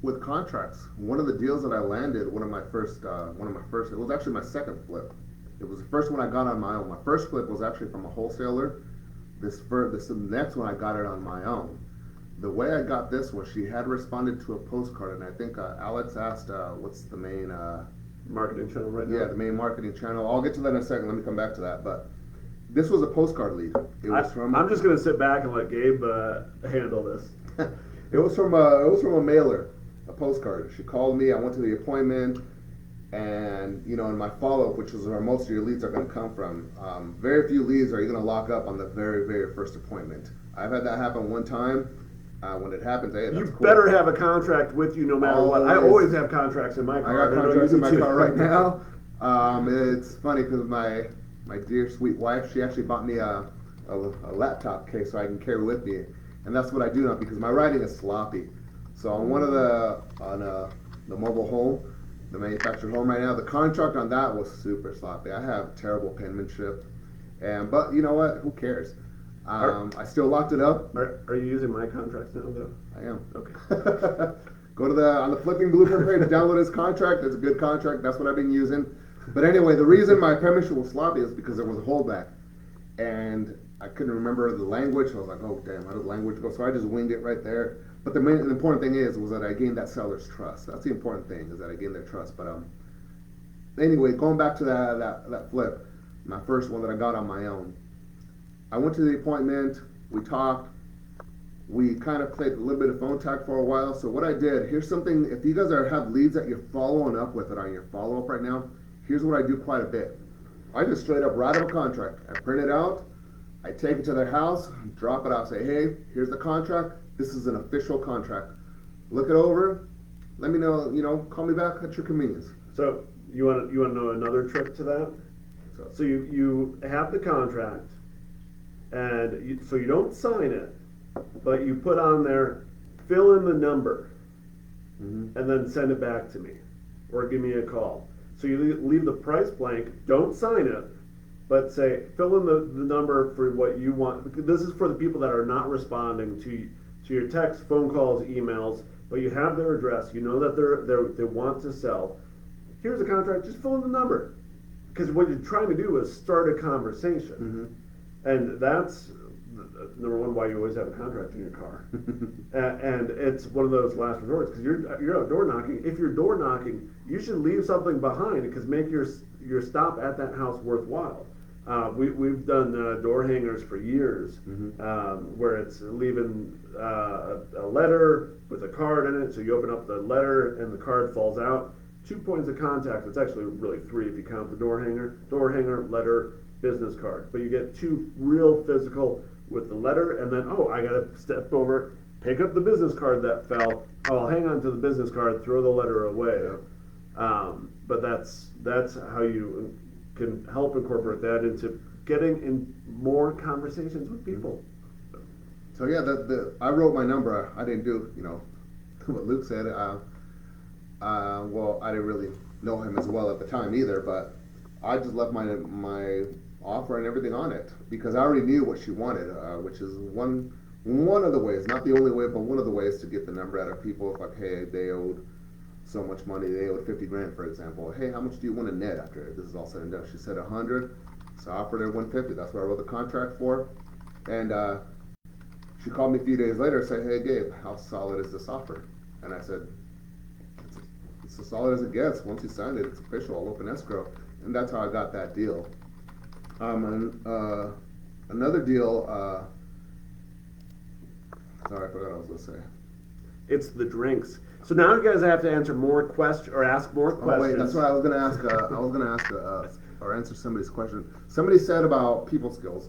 B: with contracts. One of the deals that I landed, one of my first, it was actually my second flip. It was the first one I got on my own. My first flip was actually from a wholesaler. This next one I got it on my own. The way I got this one, she had responded to a postcard, and I think Alex asked, what's the main
A: Marketing channel right now.
B: yeah, the main marketing channel. I'll get to that in a second. Let me come back to that. But this was a postcard lead. It was from.
A: I'm just gonna sit back and let Gabe handle this.
B: It was from a mailer, a postcard. She called me. I went to the appointment, and you know, in my follow up, which is where most of your leads are going to come from. Very few leads are you going to lock up on the very, very first appointment. I've had that happen one time. When it happens, hey, that's
A: You
B: cool.
A: better have a contract with you no matter what. I
B: Always.
A: always have contracts in my
B: I
A: car.
B: got
A: know
B: contracts
A: you
B: in my
A: do too.
B: car right now. It's funny because my dear sweet wife, she actually bought me a laptop case so I can carry with me, and that's what I do now because my writing is sloppy. So on one of the mobile home, the manufactured home right now, the contract on that was super sloppy. I have terrible penmanship, but you know what? Who cares? I still locked it up.
A: Are you using my contracts now, though?
B: I am.
A: Okay.
B: Go to on the flipping blueprint page, download his contract. It's a good contract. That's what I've been using. But anyway, the reason my penmanship was sloppy is because there was a holdback, and I couldn't remember the language. So I was like, oh damn, how did the language go? So I just winged it right there. But the important thing was that I gained that seller's trust. That's the important thing, is that I gained their trust. But anyway, going back to that flip, my first one that I got on my own. I went to the appointment. We talked. We kind of played a little bit of phone tag for a while. So what I did, here's something, if you guys have leads that you're following up with it on your follow-up right now, here's what I do quite a bit. I just straight up write up a contract. I print it out. I take it to their house, drop it out, say, hey, here's the contract. This is an official contract. Look it over. Let me know, call me back at your convenience.
A: So you want to know another trick to that? So you have the contract, and so you don't sign it, but you put on there, fill in the number, and then send it back to me, or give me a call. So you leave the price blank, don't sign it, but say, fill in the number for what you want. This is for the people that are not responding to your texts, phone calls, emails, but you have their address, you know that they want to sell. Here's a contract, just fill in the number. Because what you're trying to do is start a conversation. And that's number one, why you always have a contract in your car. And it's one of those last resorts, because you're out door knocking. If you're door knocking, you should leave something behind, because make your stop at that house worthwhile. We've done door hangers for years, where it's leaving a letter with a card in it. So you open up the letter and the card falls out. 2 points of contact. It's actually really 3 if you count the door hanger, letter, business card. But you get 2 real physical with the letter, and then I gotta step over, pick up the business card that fell. I'll hang on to the business card, throw the letter away. But that's how you can help incorporate that into getting in more conversations with people.
B: So yeah, I wrote my number. I didn't do what Luke said. Well, I didn't really know him as well at the time either, but I just left my offer and everything on it because I already knew what she wanted, which is one of the ways, not the only way, but one of the ways to get the number out of people. If like, hey, they owed so much money, they owed 50 grand, for example. Hey, how much do you want to net after this is all said and done? She said 100, so I offered her 150. That's what I wrote the contract for, and she called me a few days later and said, hey, Gabe, how solid is this offer? And I said, it's as solid as it gets. Once you sign it, it's official. I'll open escrow. And that's how I got that deal. Another deal, sorry, I forgot what I was going to say.
A: It's the drinks. So now you guys have to answer more questions or ask more questions.
B: Oh, wait, that's what I was going to ask. Or answer somebody's question. Somebody said about people skills.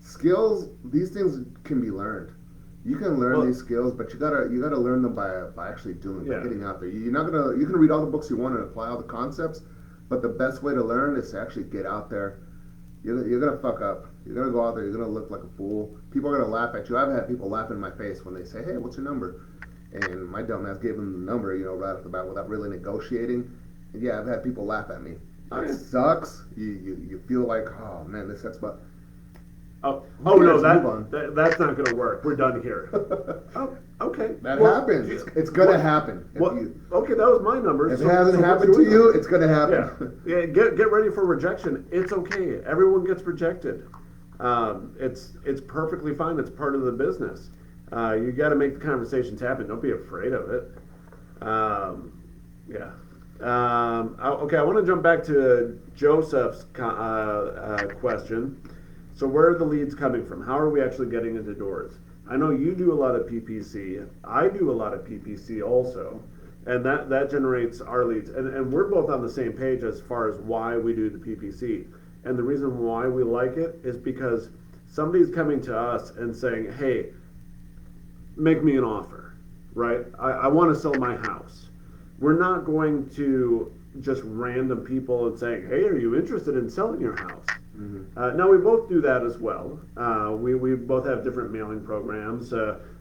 B: Skills, these things can be learned. You can learn these skills, but you gotta learn them by actually doing, by getting out there. You can read all the books you want and apply all the concepts, but the best way to learn is to actually get out there. You're gonna fuck up. You're gonna go out there. You're gonna look like a fool. People are gonna laugh at you. I've had people laugh in my face when they say, "Hey, what's your number?" And my dumbass gave them the number, right off the bat without really negotiating. And yeah, I've had people laugh at me. It sucks. You feel like, oh man, this sucks, but.
A: Oh no, that's not going to work. We're done here. Okay.
B: That happens. It's going to happen.
A: Okay, that was my number.
B: If it hasn't happened to you, it's going to happen.
A: Yeah. Get ready for rejection. It's okay. Everyone gets rejected. It's perfectly fine. It's part of the business. You got to make the conversations happen. Don't be afraid of it. Yeah. Okay, I want to jump back to Joseph's question. So where are the leads coming from? How are we actually getting into doors? I know you do a lot of PPC. I do a lot of PPC also. And that generates our leads. And we're both on the same page as far as why we do the PPC. And the reason why we like it is because somebody's coming to us and saying, hey, make me an offer, right? I want to sell my house. We're not going to just random people and saying, "Hey, are you interested in selling your house?"
B: Mm-hmm.
A: Now we both do that as well. We both have different mailing programs.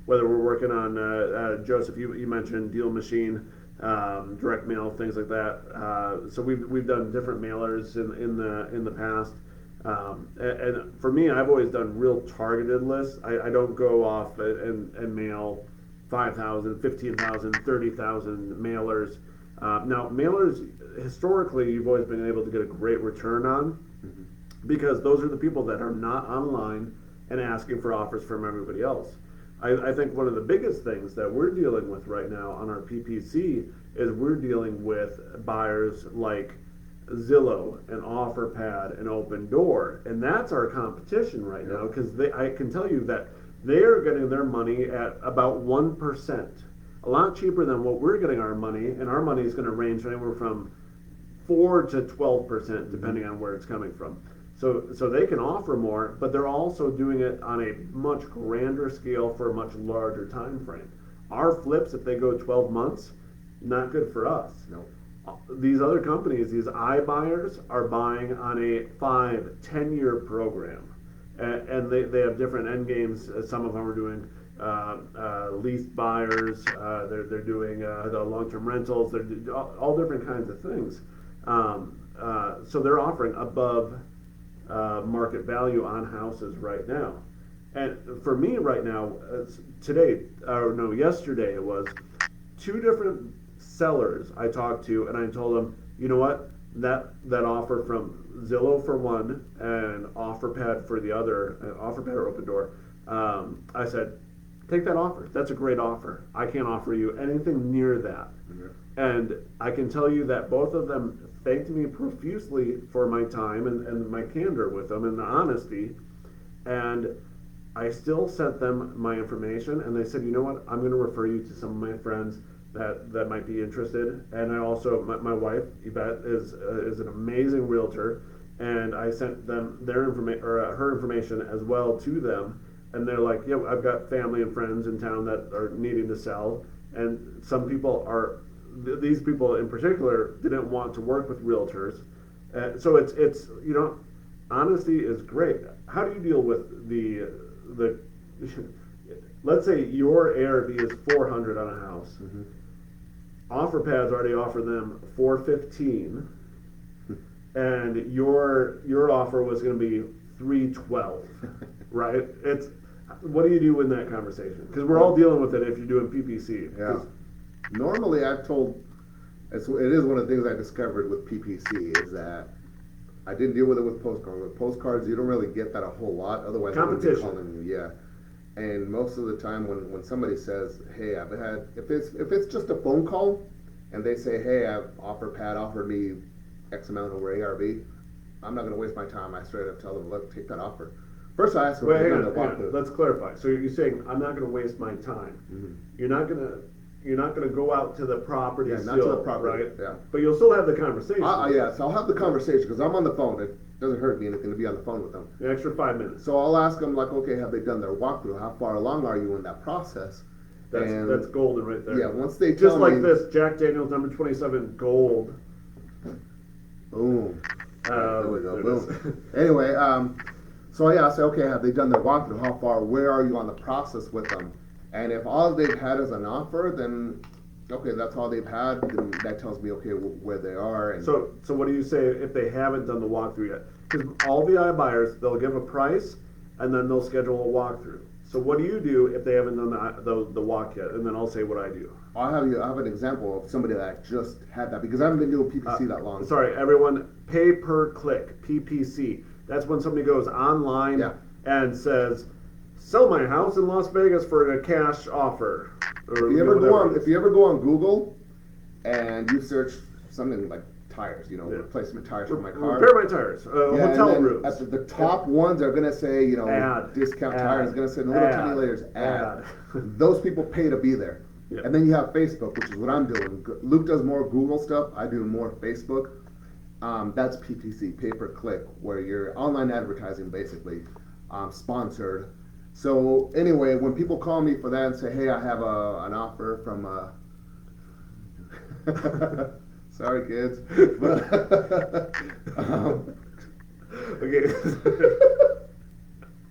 A: Whether we're working on Joseph, you mentioned Deal Machine, direct mail, things like that. So we've done different mailers in the past. And for me, I've always done real targeted lists. I don't go off and mail 5,000, 15,000, 30,000 mailers. Now, mailers, historically, you've always been able to get a great return on,
B: Mm-hmm.
A: because those are the people that are not online and asking for offers from everybody else. I think one of the biggest things that we're dealing with right now on our PPC is we're dealing with buyers like Zillow and OfferPad and Open Door, and that's our competition right now, because I can tell you that they are getting their money at about 1%, a lot cheaper than what we're getting our money, and our money is going to range anywhere from 4 to 12% depending on where it's coming from. So they can offer more, but they're also doing it on a much grander scale for a much larger time frame. Our flips, if they go 12 months, not good for us.
B: No.
A: These other companies, these iBuyers, are buying on a 5-10 year program, and they have different end games. Some of them are doing lease buyers. They're doing the long-term rentals. They're all different kinds of things. So they're offering above market value on houses right now. And for me right now, yesterday it was, two different sellers I talked to, and I told them, you know what, that offer from Zillow for one and OfferPad for the other, OfferPad or Open Door, I said, take that offer. That's a great offer. I can't offer you anything near that.
B: Mm-hmm.
A: And I can tell you that both of them thanked me profusely for my time and my candor with them and the honesty. And I still sent them my information, and they said, you know what, I'm going to refer you to some of my friends that might be interested. And I also, my wife, Yvette, is an amazing realtor, and I sent them their information, or her information as well to them. And they're like, yeah, I've got family and friends in town that are needing to sell. And some people are, these people in particular didn't want to work with realtors. So it's honesty is great. How do you deal with the let's say your ARV is 400 on a house.
B: Mm-hmm.
A: OfferPad's already offered them 415, and your offer was going to be 312, right? What do you do in that conversation? Because we're all dealing with it if you're doing PPC.
B: Yeah. Normally, I've told, it is one of the things I discovered with PPC is that I didn't deal with it with postcards. With postcards, you don't really get that a whole lot. Otherwise, I would be calling you. Yeah. And most of the time, when somebody says, "Hey, I've had," if it's just a phone call, and they say, "Hey, OfferPad offered me X amount over ARV," I'm not going to waste my time. I straight up tell them, "Look, take that offer." First, I ask them.
A: Wait, hang on. Let's clarify. So you're saying I'm not going to waste my time.
B: Mm-hmm.
A: You're not going to go out to the property.
B: Yeah,
A: still,
B: not to the property.
A: right?
B: Yeah.
A: But you'll still have the conversation.
B: Yeah, so I'll have the conversation because I'm on the phone. It doesn't hurt me anything to be on the phone with them.
A: The extra 5 minutes.
B: So I'll ask them, like, okay, have they done their walkthrough? How far along are you in that process?
A: That's golden right there.
B: Yeah, once they
A: just
B: tell
A: like
B: me,
A: this, Jack Daniels number 27 gold.
B: Boom. There we go. Boom.
A: It
B: Anyway, so yeah, I say, okay, have they done their walkthrough? How far? Where are you on the process with them? And if all they've had is an offer, then okay, that's all they've had. Then that tells me okay where they are. And
A: so what do you say if they haven't done the walkthrough yet? Because all the iBuyers, they'll give a price and then they'll schedule a walkthrough. So what do you do if they haven't done the walk yet? And then I'll say what I do.
B: I have an example of somebody that just had that because I haven't been doing PPC that long.
A: Sorry, everyone, pay per click, PPC. That's when somebody goes online and says, sell my house in Las Vegas for a cash offer. Or
B: if you ever go on Google and you search something like tires, replacement tires for my car.
A: Repair my tires. Hotel rooms.
B: At the top ones are going to say,
A: ad,
B: discount
A: ad,
B: tires. It's going to say in the little tiny layers, ad. Those people pay to be there. Yeah. And then you have Facebook, which is what I'm doing. Luke does more Google stuff. I do more Facebook. That's PPC, pay per click, where you're online advertising basically, sponsored. So anyway, when people call me for that and say, hey, I have an offer from Sorry, kids. But,
A: Okay.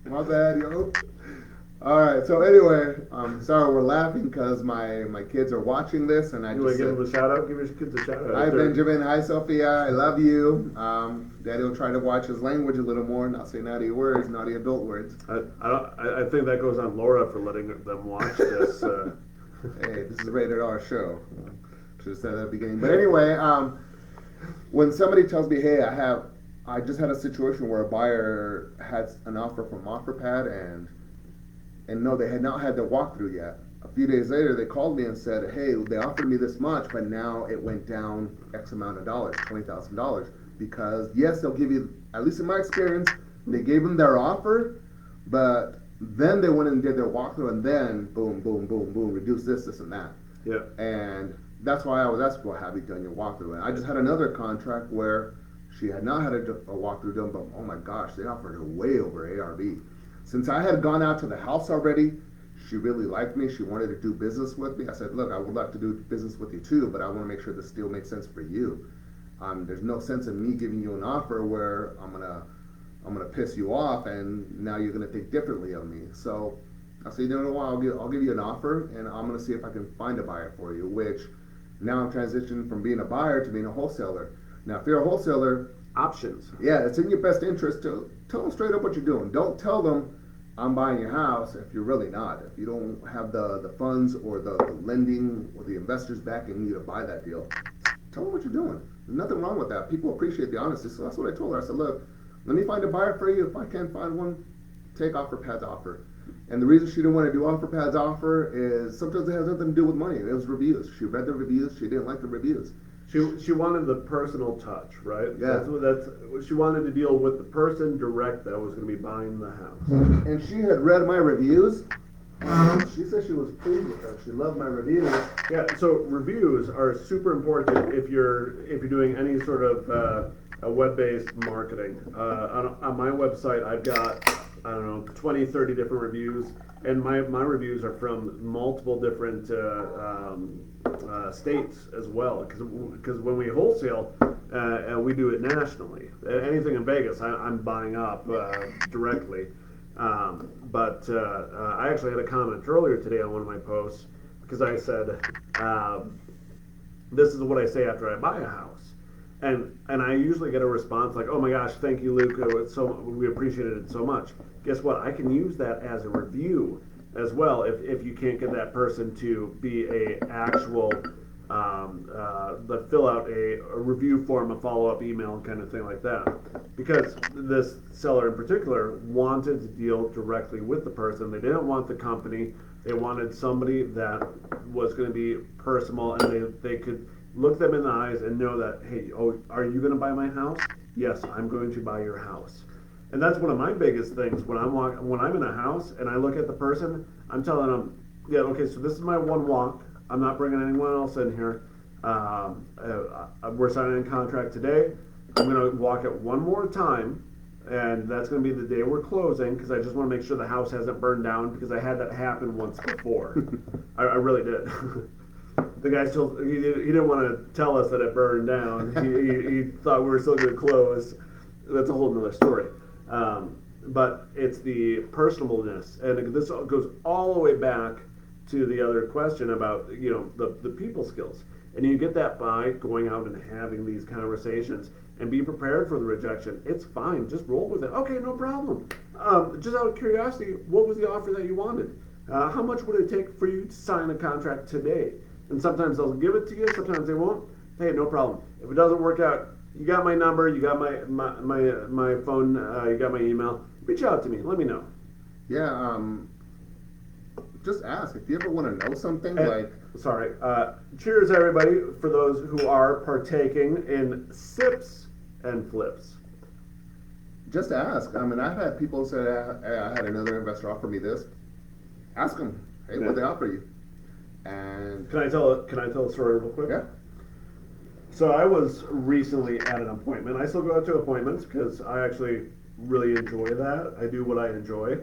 B: my bad, yo. All right. So anyway, sorry we're laughing because my kids are watching this, and I
A: You want
B: just
A: to give
B: said,
A: them a shout out? Give your kids a shout out.
B: "Hi Benjamin. Hi Sophia. I love you. Daddy will try to watch his language a little more, not say naughty words, naughty adult words.
A: I think that goes on Laura for letting them watch this.
B: Hey, this is a rated R show. Should have said that at the beginning. But anyway, when somebody tells me, "Hey, I just had a situation where a buyer had an offer from OfferPad and no, they had not had their walkthrough yet. A few days later, they called me and said, "Hey, they offered me this much, but now it went down X amount of dollars, $20,000, because yes, they'll give you, at least in my experience, they gave them their offer, but then they went and did their walkthrough, and then boom, boom, boom, boom, reduce this, and that."
A: Yeah.
B: And that's why I was asked, "Well, have you done your walkthrough?" And I just had another contract where she had not had a walkthrough done, but oh my gosh, they offered her way over ARV. Since I had gone out to the house already, she really liked me. She wanted to do business with me. I said, "Look, I would like to do business with you too, but I want to make sure this deal makes sense for you. There's no sense in me giving you an offer where I'm gonna piss you off, and now you're gonna think differently of me." So I said, "You know what? I'll give you an offer, and I'm gonna see if I can find a buyer for you." Which now I'm transitioning from being a buyer to being a wholesaler. Now, if you're a wholesaler,
A: Options.
B: yeah, it's in your best interest to tell them straight up what you're doing. Don't tell them, "I'm buying your house," if you're really not. If you don't have the funds or the lending or the investors backing you to buy that deal, tell them what you're doing. There's nothing wrong with that. People appreciate the honesty. So that's what I told her. I said, "Look, let me find a buyer for you. If I can't find one, take OfferPad's offer." And the reason she didn't want to do OfferPad's offer is sometimes it has nothing to do with money. It was reviews. She read the reviews. She didn't like the reviews.
A: She wanted the personal touch, right?
B: Yeah.
A: That's she wanted to deal with the person direct that was going to be buying the house.
B: And she had read my reviews. She said she was pleased with them. She loved my reviews.
A: Yeah. So reviews are super important if you're doing any sort of a web-based marketing. On my website, I've got, I don't know, 20, 30 different reviews, and my reviews are from multiple different states as well. Because when we wholesale, we do it nationally. Anything in Vegas, I'm buying up directly. But I actually had a comment earlier today on one of my posts because I said, "This is what I say after I buy a house." And I usually get a response like, "Oh my gosh, thank you, Luke. We appreciated it so much." Guess what? I can use that as a review as well if you can't get that person to be a actual fill out a review form, a follow-up email kind of thing like that. Because this seller in particular wanted to deal directly with the person. They didn't want the company. They wanted somebody that was going to be personal, and they could look them in the eyes and know that, "Hey, oh, are you going to buy my house? Yes, I'm going to buy your house." And that's one of my biggest things when I'm in a house and I look at the person. I'm telling them, "Yeah, okay, so this is my one walk. I'm not bringing anyone else in here. We're signing a contract today. I'm going to walk it one more time, and that's going to be the day we're closing, because I just want to make sure the house hasn't burned down, because I had that happen once before." I really did. The guy still he didn't want to tell us that it burned down. He thought we were still going to close. That's a whole nother story. But it's the personableness, and this goes all the way back to the other question about the people skills. And you get that by going out and having these conversations and be prepared for the rejection. It's fine, just roll with it. "Okay, no problem. Just out of curiosity, what was the offer that you wanted? How much would it take for you to sign a contract today?" And sometimes they'll give it to you, sometimes they won't. "Hey, no problem. If it doesn't work out, you got my number, you got my phone, you got my email. Reach out to me. Let me know."
B: Yeah, just ask if you ever want to know something.
A: Sorry. Cheers, everybody, for those who are partaking in sips and flips.
B: Just ask. I mean, I've had people say, "Hey, I had another investor offer me this." Ask them, "Hey, what they offer you?" And
A: Can I tell a story real quick?
B: yeah.
A: So I was recently at an appointment. I still go out to appointments because I actually really enjoy that. I do what I enjoy.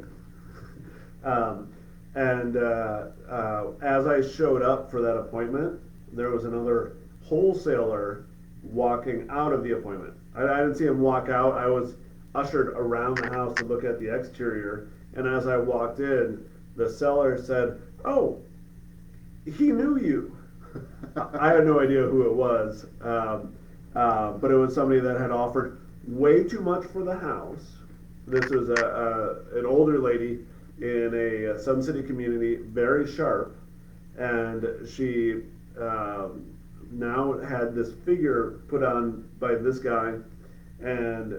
A: As I showed up for that appointment, there was another wholesaler walking out of the appointment. I didn't see him walk out. I was ushered around the house to look at the exterior, and as I walked in, the seller said, "Oh, he knew you." I had no idea who it was, but it was somebody that had offered way too much for the house. This was an older lady in a Sun City community, very sharp, and she now had this figure put on by this guy, and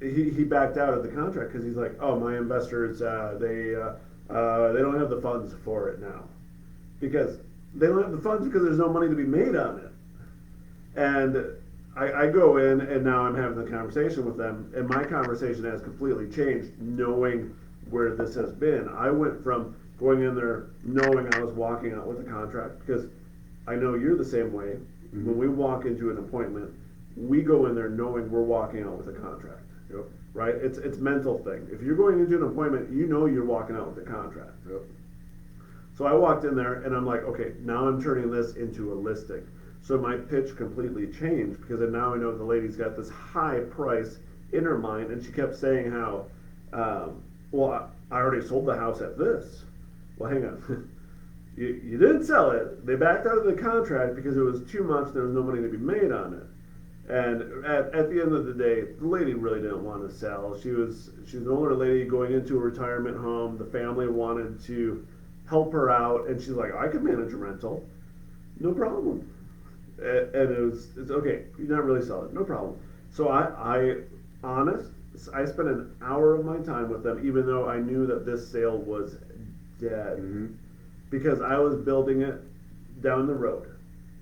A: he backed out of the contract because he's like, "Oh, my investors, they don't have the funds for it now," because they don't have the funds because there's no money to be made on it. And I go in and now I'm having the conversation with them, and my conversation has completely changed knowing where this has been. I went from going in there knowing I was walking out with a contract, because I know you're the same way. Mm-hmm. When we walk into an appointment, we go in there knowing we're walking out with a contract.
B: Yep.
A: Right? It's mental thing. If you're going into an appointment, you know you're walking out with a contract.
B: Yep.
A: So I walked in there and I'm like, okay, now I'm turning this into a listing. So my pitch completely changed, because now I know the lady's got this high price in her mind, and she kept saying how, well, I already sold the house at this. Well, hang on. You didn't sell it. They backed out of the contract because it was too much. There was no money to be made on it. And at the end of the day, the lady really didn't want to sell. She was an older lady going into a retirement home. The family wanted to help her out, and she's like, I could manage a rental, no problem. And it's okay. You're not really selling, no problem. So I spent an hour of my time with them, even though I knew that this sale was dead, mm-hmm. because I was building it down the road,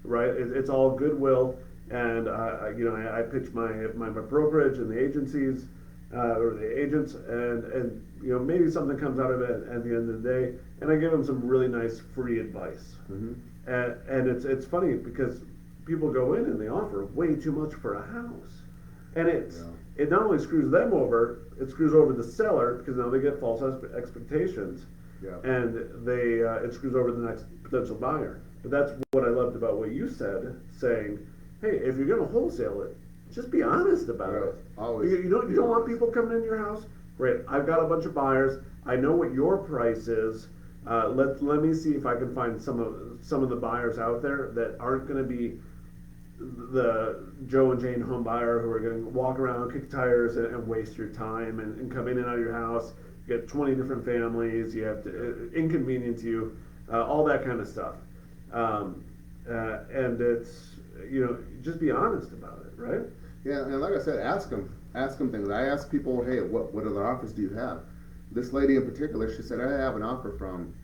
A: right? It's all goodwill, and I pitched my brokerage and the agencies or the agents, and maybe something comes out of it at the end of the day, and I give them some really nice free advice, mm-hmm. and it's funny because people go in and they offer way too much for a house, and it not only screws them over, it screws over the seller, because now they get false expectations, and it screws over the next potential buyer. But that's what I loved about what you said, saying, hey, if you're going to wholesale it, just be honest about it.
B: Always.
A: You don't want people coming in your house. Great, I've got a bunch of buyers. I know what your price is. Let me see if I can find some of the buyers out there that aren't going to be the Joe and Jane home buyer who are going to walk around, kick tires, and waste your time and come in and out of your house. You get 20 different families. You have to inconvenience you, all that kind of stuff. And it's just be honest about it, right?
B: Yeah, and like I said, ask them things. I ask people, hey, what other offers do you have? This lady in particular, she said, I have an offer from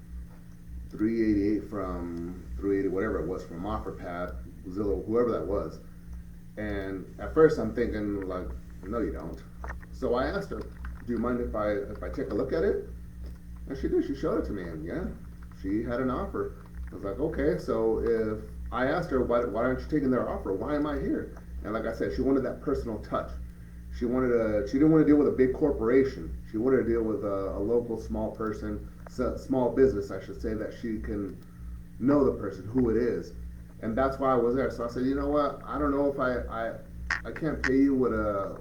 B: 388, from 380, whatever it was, from OfferPad, Zillow, whoever that was. And at first I'm thinking, like, no, you don't. So I asked her, do you mind if I take a look at it? And she did. She showed it to me, and yeah, she had an offer. I was like, okay. So if I asked her, why aren't you taking their offer? Why am I here? And like I said, she wanted that personal touch. She didn't want to deal with a big corporation. She wanted to deal with a local small person, small business, I should say, that she can know the person, who it is. And that's why I was there. So I said, you know what? I don't know if I can't pay you with a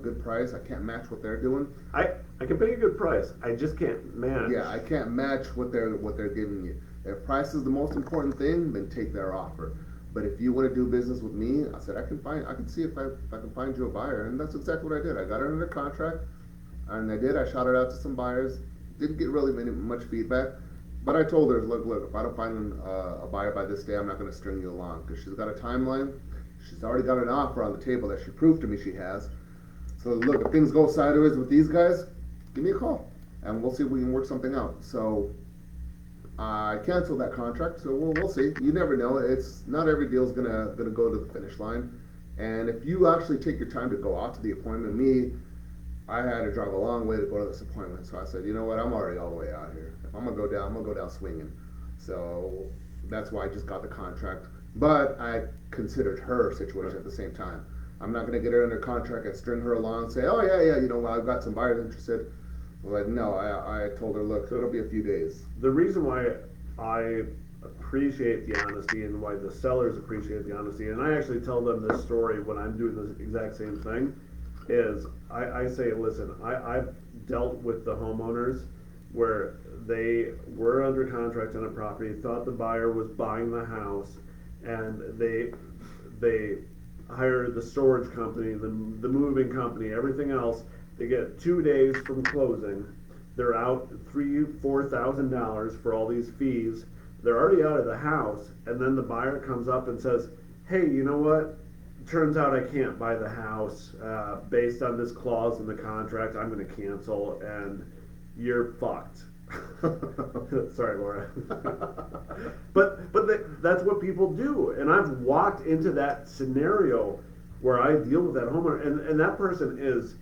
B: good price. I can't match what they're doing.
A: I can pay you a good price. I just can't match.
B: Yeah, I can't match what they're giving you. If price is the most important thing, then take their offer. But if you want to do business with me, I said I can see if I can find you a buyer, and that's exactly what I did. I got her under contract, and I shot it out to some buyers. Didn't get really much feedback, but I told her, look, if I don't find a buyer by this day, I'm not going to string you along, because she's got a timeline. She's already got an offer on the table that she proved to me she has. So look, if things go sideways with these guys, give me a call, and we'll see if we can work something out. So I canceled that contract, so we'll see. You never know. It's not every deal's gonna go to the finish line. And if you actually take your time to go out to the appointment, I had to drive a long way to go to this appointment. So I said, you know what? I'm already all the way out here. If I'm gonna go down, I'm gonna go down swinging. So that's why I just got the contract. But I considered her situation at the same time. I'm not gonna get her under contract and string her along and say, oh yeah, I've got some buyers interested. Well, no, I told her, look, it'll be a few days.
A: The reason why I appreciate the honesty and why the sellers appreciate the honesty. And I actually tell them this story when I'm doing the exact same thing. Is I say, listen, I've dealt with the homeowners where they were under contract on a property, thought the buyer was buying the house, and they hired the storage company, the moving company, everything else. They get 2 days from closing. They're out $3,000-4,000 for all these fees. They're already out of the house, and then the buyer comes up and says, "Hey, you know what? Turns out I can't buy the house based on this clause in the contract. I'm going to cancel, and you're fucked." Sorry, Laura. but that's what people do, and I've walked into that scenario where I deal with that homeowner, and that person is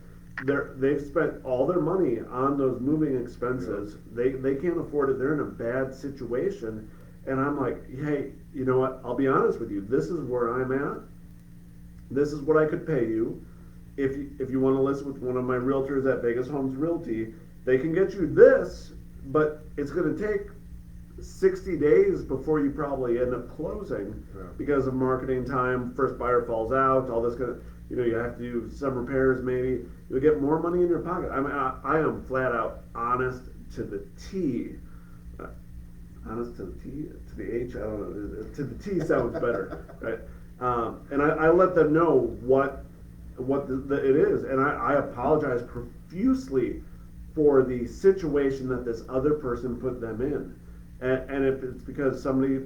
A: they've spent all their money on those moving expenses. Yeah. They can't afford it. They're in a bad situation, and I'm like, hey, you know what? I'll be honest with you. This is where I'm at. This is what I could pay you. If you want to list with one of my realtors at Vegas Homes Realty, they can get you this, but it's going to take 60 days before you probably end up closing because of marketing time. First buyer falls out, all this kind of, you have to do some repairs maybe. You'll get more money in your pocket. I mean, I am flat out honest to the T. Honest to the T, to the H, I don't know. To the T sounds better, right? And I let them know what it is, and I apologize profusely for the situation that this other person put them in, and if it's because somebody,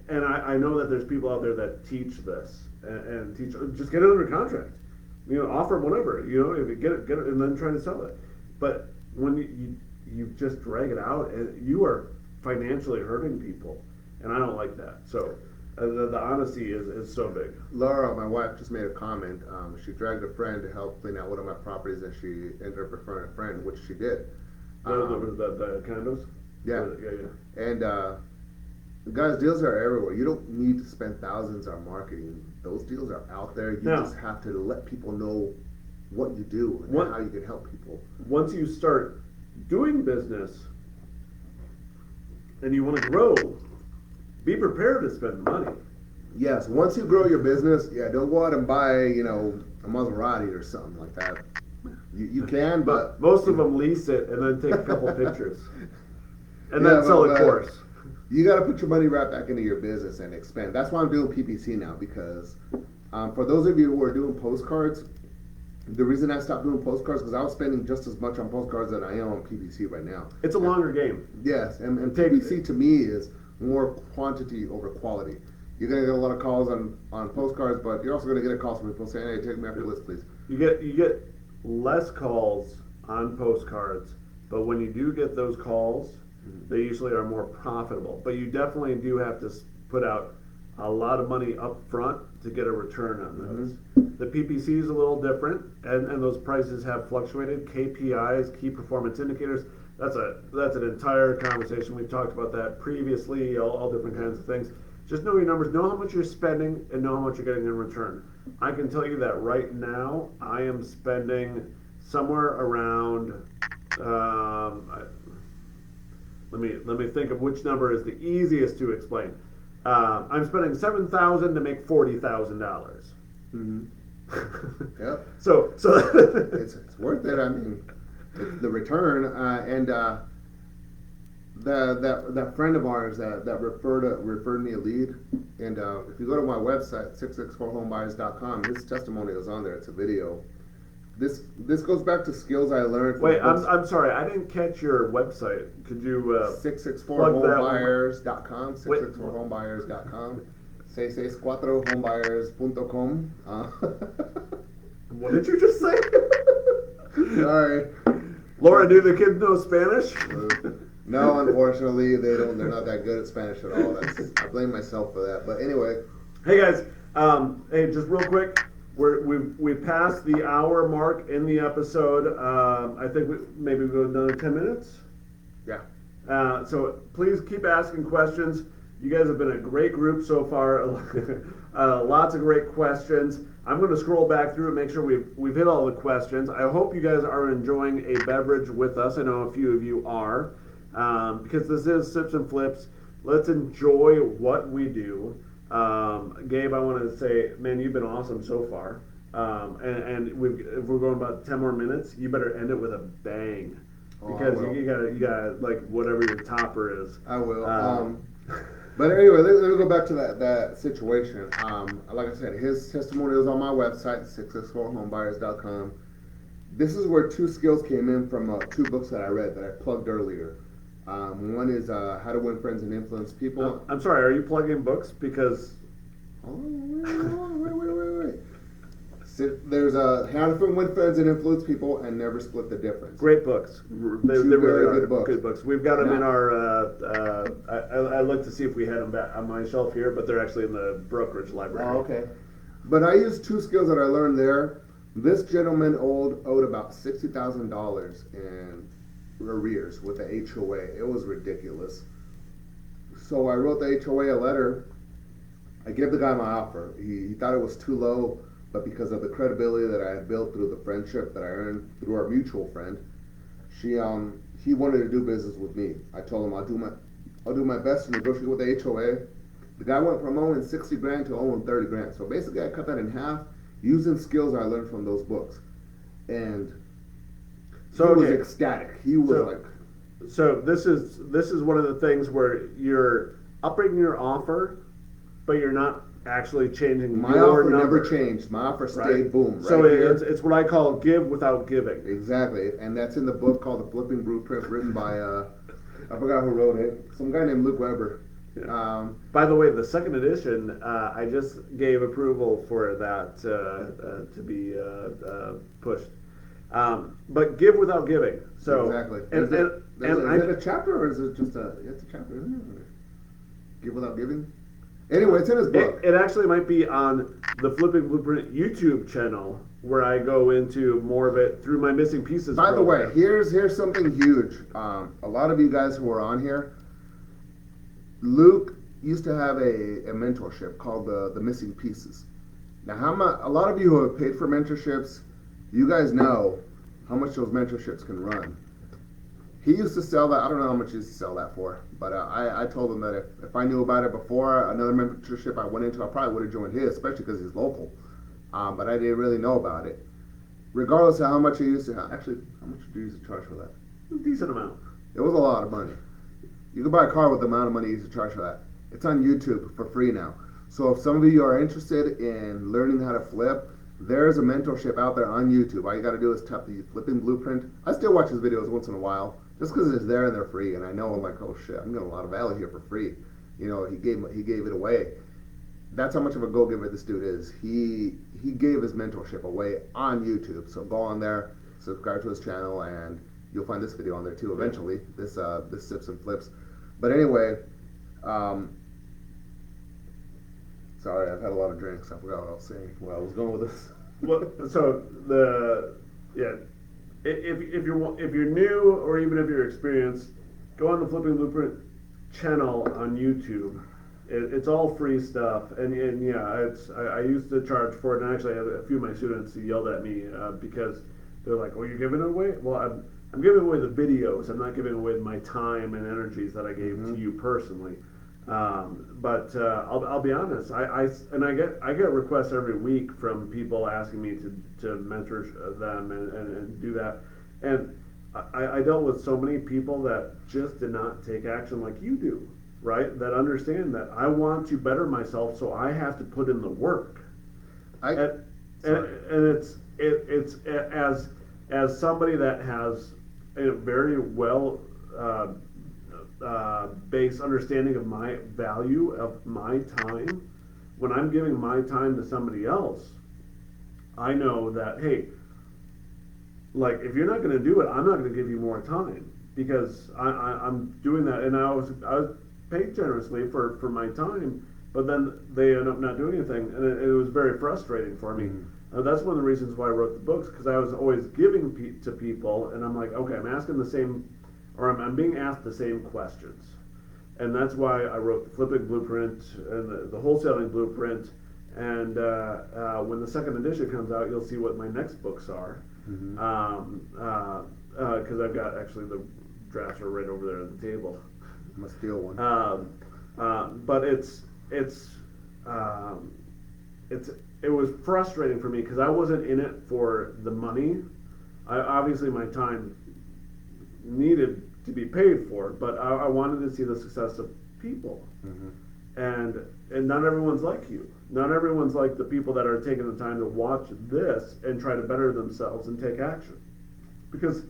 A: and I know that there's people out there that teach this and teach, just get it under contract, offer whatever, if you get it, and then try to sell it, but when you just drag it out, and you are financially hurting people, and I don't like that. So the honesty is so big.
B: Laura, my wife, just made a comment. She dragged a friend to help clean out one of my properties, and she ended up referring a friend, which she did.
A: The condos?
B: Yeah.
A: Yeah.
B: And guys, deals are everywhere. You don't need to spend thousands on marketing. Those deals are out there. You just have to let people know what you do and how you can help people.
A: Once you start doing business and you want to grow, be prepared to spend money.
B: Yes, once you grow your business, don't go out and buy, a Maserati or something like that. You can, but
A: most of them lease it and then take a couple pictures, and then sell a course.
B: You got to put your money right back into your business and expand. That's why I'm doing PPC now, because for those of you who are doing postcards, the reason I stopped doing postcards because I was spending just as much on postcards than I am on PPC right now.
A: It's a longer game.
B: Yes, and PPC to me is more quantity over quality. You're gonna get a lot of calls on postcards, but you're also gonna get a call from people saying, "Hey, take me off your list, please."
A: You get less calls on postcards, but when you do get those calls, they usually are more profitable. But you definitely do have to put out a lot of money up front to get a return on those. The PPC is a little different, and those prices have fluctuated. KPIs, key performance indicators. That's an entire conversation. We've talked about that previously, all different kinds of things. Just know your numbers, know how much you're spending, and know how much you're getting in return. I can tell you that right now, I am spending somewhere around, let me think of which number is the easiest to explain. I'm spending $7,000 to make $40,000.
B: Yep.
A: So
B: it's worth it. I mean, it's the return, and that friend of ours that referred me a lead, and if you go to my website 664homebuyers.com, his testimony is on there. It's a video. This goes back to skills I learned.
A: Wait, I'm sorry, I didn't catch your website. Could you
B: 664homebuyers.com 664homebuyers.com 664homebuyers.com.
A: What did you just say?
B: Sorry.
A: Laura, do the kids know Spanish?
B: No, unfortunately, they don't. They're not that good at Spanish at all. I blame myself for that. But anyway.
A: Hey guys, hey, just real quick, we've passed the hour mark in the episode. I think maybe we'll go another 10 minutes.
B: Yeah.
A: So please keep asking questions. You guys have been a great group so far. Lots of great questions. I'm going to scroll back through and make sure we've hit all the questions. I hope you guys are enjoying a beverage with us. I know a few of you are, because this is Sips and Flips. let's enjoy what we do. Gabe, I want to say, man, you've been awesome so far. If we're going about 10 more minutes, you better end it with a bang,
B: Oh, I
A: because
B: will.
A: you gotta like whatever your topper is.
B: I will.
A: Um,
B: But anyway, let me go back to that situation. Like I said, his testimony is on my website, 664homebuyers.com. This is where two skills came in from two books that I read that I plugged earlier. One is How to Win Friends and Influence People.
A: I'm sorry, are you plugging books? Because
B: Oh, wait. So there's How to Win Friends and Influence People and Never Split the Difference.
A: great books. They
B: Two
A: really
B: very
A: are
B: good books.
A: We've got them in
B: Now-
A: our. I looked to see if we had them back on my shelf here, but they're actually in the brokerage library.
B: Oh, okay. But I used two skills that I learned there. This gentleman owed about $60,000 in arrears with the HOA. It was ridiculous. So I wrote the HOA a letter. I gave the guy my offer. He thought it was too low, but because of the credibility that I had built through the friendship that I earned through our mutual friend, he wanted to do business with me. I told him I'll do my best to negotiate with the HOA. The guy went from owing 60 grand to owing 30 grand. So basically I cut that in half using skills I learned from those books. And
A: So
B: he was
A: okay.
B: ecstatic. He was
A: So-
B: like,
A: So this is one of the things where you're upping your offer, but you're not actually changing
B: my
A: your
B: offer
A: number.
B: never changed. My offer stayed
A: Right.
B: boom.
A: So
B: right here.
A: it's what I call give without giving.
B: Exactly, and that's in the book called The Flipping Blueprint, written by I forgot who wrote it. Some guy named Luke Weber.
A: By the way, the second edition, I just gave approval for that to be pushed. But give without giving. So
B: Exactly.
A: And,
B: Is it a chapter or is it just a? It's a chapter, isn't it? Give without giving. Anyway, it's in his book.
A: it actually might be on the Flipping Blueprint YouTube channel, where I go into more of it through my missing pieces.
B: By the way,
A: program.
B: here's something huge. A lot of you guys who are on here, Luke used to have a mentorship called the Missing Pieces. Now, a lot of you who have paid for mentorships, you guys know how much those mentorships can run. He used to sell that. I don't know how much he used to sell that for, but I told him that if I knew about it before another mentorship I went into, I probably would have joined his, especially because he's local. But I didn't really know about it. Regardless of how much he used to, actually, how much did you used to charge for that?
A: A decent amount.
B: It was a lot of money. You can buy a car with the amount of money you used to charge for that. It's on YouTube for free now. So if some of you are interested in learning how to flip, there's a mentorship out there on YouTube. All you got to do is tap the Flipping Blueprint. I still watch his videos once in a while, just because it's there and they're free, and I know I'm like, oh shit, I'm getting a lot of value here for free. You know, he gave it away. That's how much of a go-giver this dude is. He gave his mentorship away on YouTube. So go on there, subscribe to his channel, and you'll find this video on there too eventually. This Sips and Flips. But anyway, sorry, I've had a lot of drinks. I forgot what I was saying. Where I was going with this.
A: Well, so if you're new or even if you're experienced, go on the Flipping Blueprint channel on YouTube. It's all free stuff, and yeah, I used to charge for it, and actually I had a few of my students who yelled at me because they're like, "Oh, you're giving it away?" Well, I'm giving away the videos. I'm not giving away my time and energies that I gave to you personally. But I'll be honest. I get requests every week from people asking me to mentor them and do that, and I dealt with so many people that just did not take action like you do, right? That understand that I want to better myself, so I have to put in the work. And it's as somebody that has a very well based understanding of my value of my time. When I'm giving my time to somebody else, I know that, hey, like, if you're not going to do it, I'm not going to give you more time, because I'm doing that, and I was paid generously for my time, but then they end up not doing anything, and it was very frustrating for me. That's one of the reasons why I wrote the books, because I was always giving to people, and I'm like, okay, I'm asking the same, or I'm being asked the same questions. And that's why I wrote the Flipping Blueprint and the Wholesaling Blueprint. And when the second edition comes out, you'll see what my next books are. Because I've got, actually, the drafts are right over there on the table.
B: I'm gonna steal one.
A: But um, it's it was frustrating for me because I wasn't in it for the money. Obviously my time needed to be paid for, but I wanted to see the success of people.
B: Mm-hmm.
A: And not everyone's like you. Not everyone's like the people that are taking the time to watch this and try to better themselves and take action, because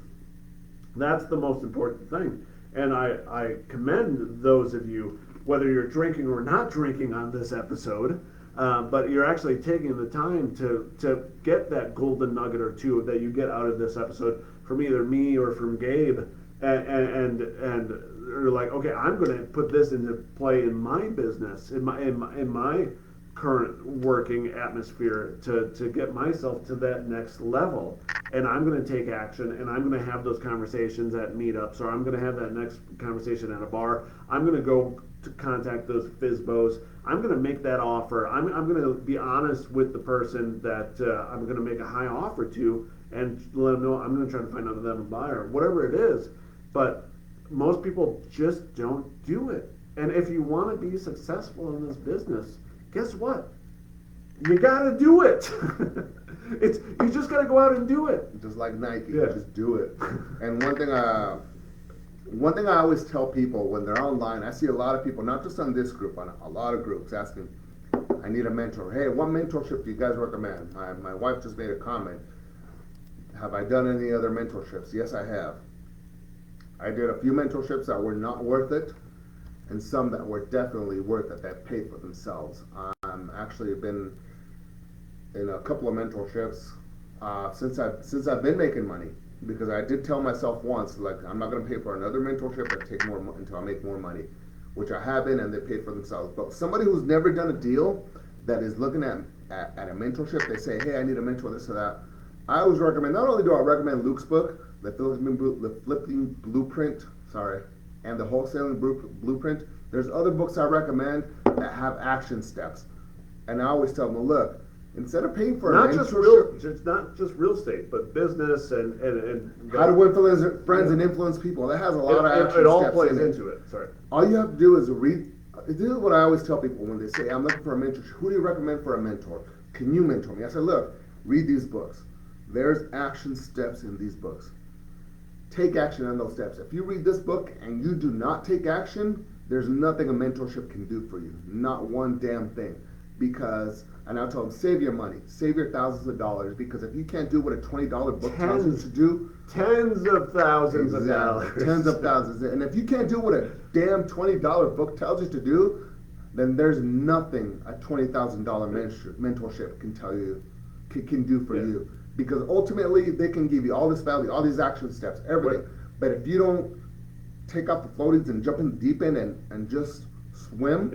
A: that's the most important thing. And I commend those of you, whether you're drinking or not drinking on this episode, but you're actually taking the time to get that golden nugget or two that you get out of this episode from either me or from Gabe, and you're like, okay, I'm going to put this into play in my business, in my current working atmosphere to get myself to that next level. And I'm going to take action, and I'm going to have those conversations at meetups, or I'm going to have that next conversation at a bar. I'm going to go to contact those FISBOs. I'm going to make that offer. I'm going to be honest with the person that I'm going to make a high offer to, and let them know I'm going to try to find out them a buyer, whatever it is. But most people just don't do it. And if you want to be successful in this business, guess what? You got to do it. You just got to go out and do it.
B: Just like Nike,
A: Yeah.
B: just do it. And one thing I always tell people when they're online, I see a lot of people, not just on this group, on a lot of groups, asking, I need a mentor. Hey, what mentorship do you guys recommend? My wife just made a comment. Have I done any other mentorships? Yes, I have. I did a few mentorships that were not worth it, and some that were definitely worth it, that paid for themselves. Actually been in a couple of mentorships since I've been making money, because I did tell myself once, like, I'm not going to pay for another mentorship or take more until I make more money, which I have been, and they paid for themselves. But somebody who's never done a deal that is looking at a mentorship, they say, hey, I need a mentor, this or that. I always recommend, not only do I recommend Luke's book, the Flipping Blueprint, and the Wholesaling Blueprint, there's other books I recommend that have action steps. And I always tell them, look, instead of paying for
A: Not
B: a
A: just
B: mentorship,
A: it's not just real estate, but business and
B: how to influence friends and influence people, that has a lot of action
A: it all
B: steps
A: plays
B: in it.
A: into it. Sorry.
B: All you have to do is read. This is what I always tell people when they say, I'm looking for a mentor. Who do you recommend for a mentor? Can you mentor me? I say, look, read these books. There's action steps in these books. Take action on those steps. If you read this book and you do not take action, there's nothing a mentorship can do for you. Not one damn thing. Because, and I tell them, save your money. Save your thousands of dollars. Because if you can't do what a $20 book tells you to do,
A: tens of thousands of dollars.
B: Tens of thousands. And if you can't do what a damn $20 book tells you to do, then there's nothing a $20,000 mentorship can tell you, can do for you. Because ultimately, they can give you all this value, all these action steps, everything. But if you don't take out the floaties and jump in the deep end and just swim,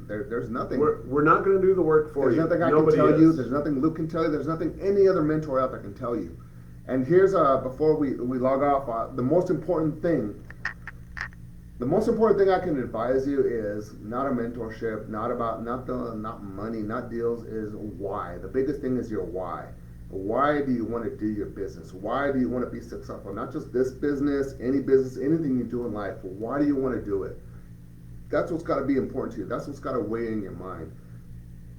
B: there's nothing.
A: We're not going to do the work for you.
B: There's nothing I can tell you. There's nothing Luke can tell you. There's nothing any other mentor out there can tell you. And here's, before we log off, the most important thing I can advise you is not a mentorship, not money, not deals, is why. The biggest thing is your why. Why do you want to do your business? Why do you want to be successful? Not just this business, anything you do in life. Why do you want to do it? That's what's got to be important to you. That's what's got to weigh in your mind.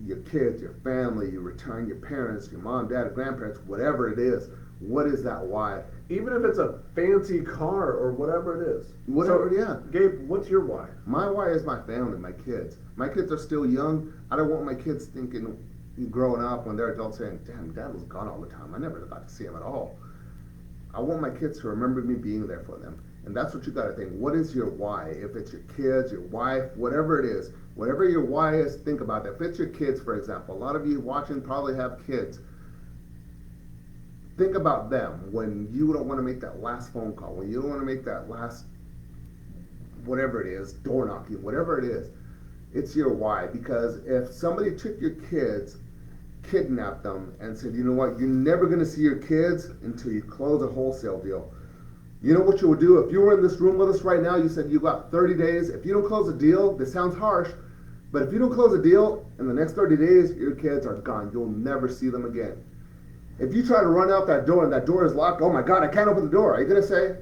B: Your kids, your family, your return, your parents, your mom, dad, grandparents, whatever it is. What is that why?
A: Even if it's a fancy car or whatever it is.
B: Whatever, yeah.
A: Gabe, what's your why?
B: My why is my family, my kids. My kids are still young. I don't want my kids thinking, growing up when they're adults, saying, damn, dad was gone all the time. I never got to see him at all. I want my kids to remember me being there for them. And that's what you got to think. What is your why? If it's your kids, your wife, whatever it is, whatever your why is, think about that. If it's your kids, for example, a lot of you watching probably have kids. Think about them when you don't want to make that last phone call, when you don't want to make that last, whatever it is, door knocking, whatever it is. It's your why. Because if somebody took your kids, kidnapped them, and said, you know what, you're never going to see your kids until you close a wholesale deal. You know what you would do if you were in this room with us right now? You said you got 30 days. If you don't close a deal, this sounds harsh, but if you don't close a deal in the next 30 days, your kids are gone. You'll never see them again. If you try to run out that door and that door is locked, oh my God, I can't open the door. Are you going to say,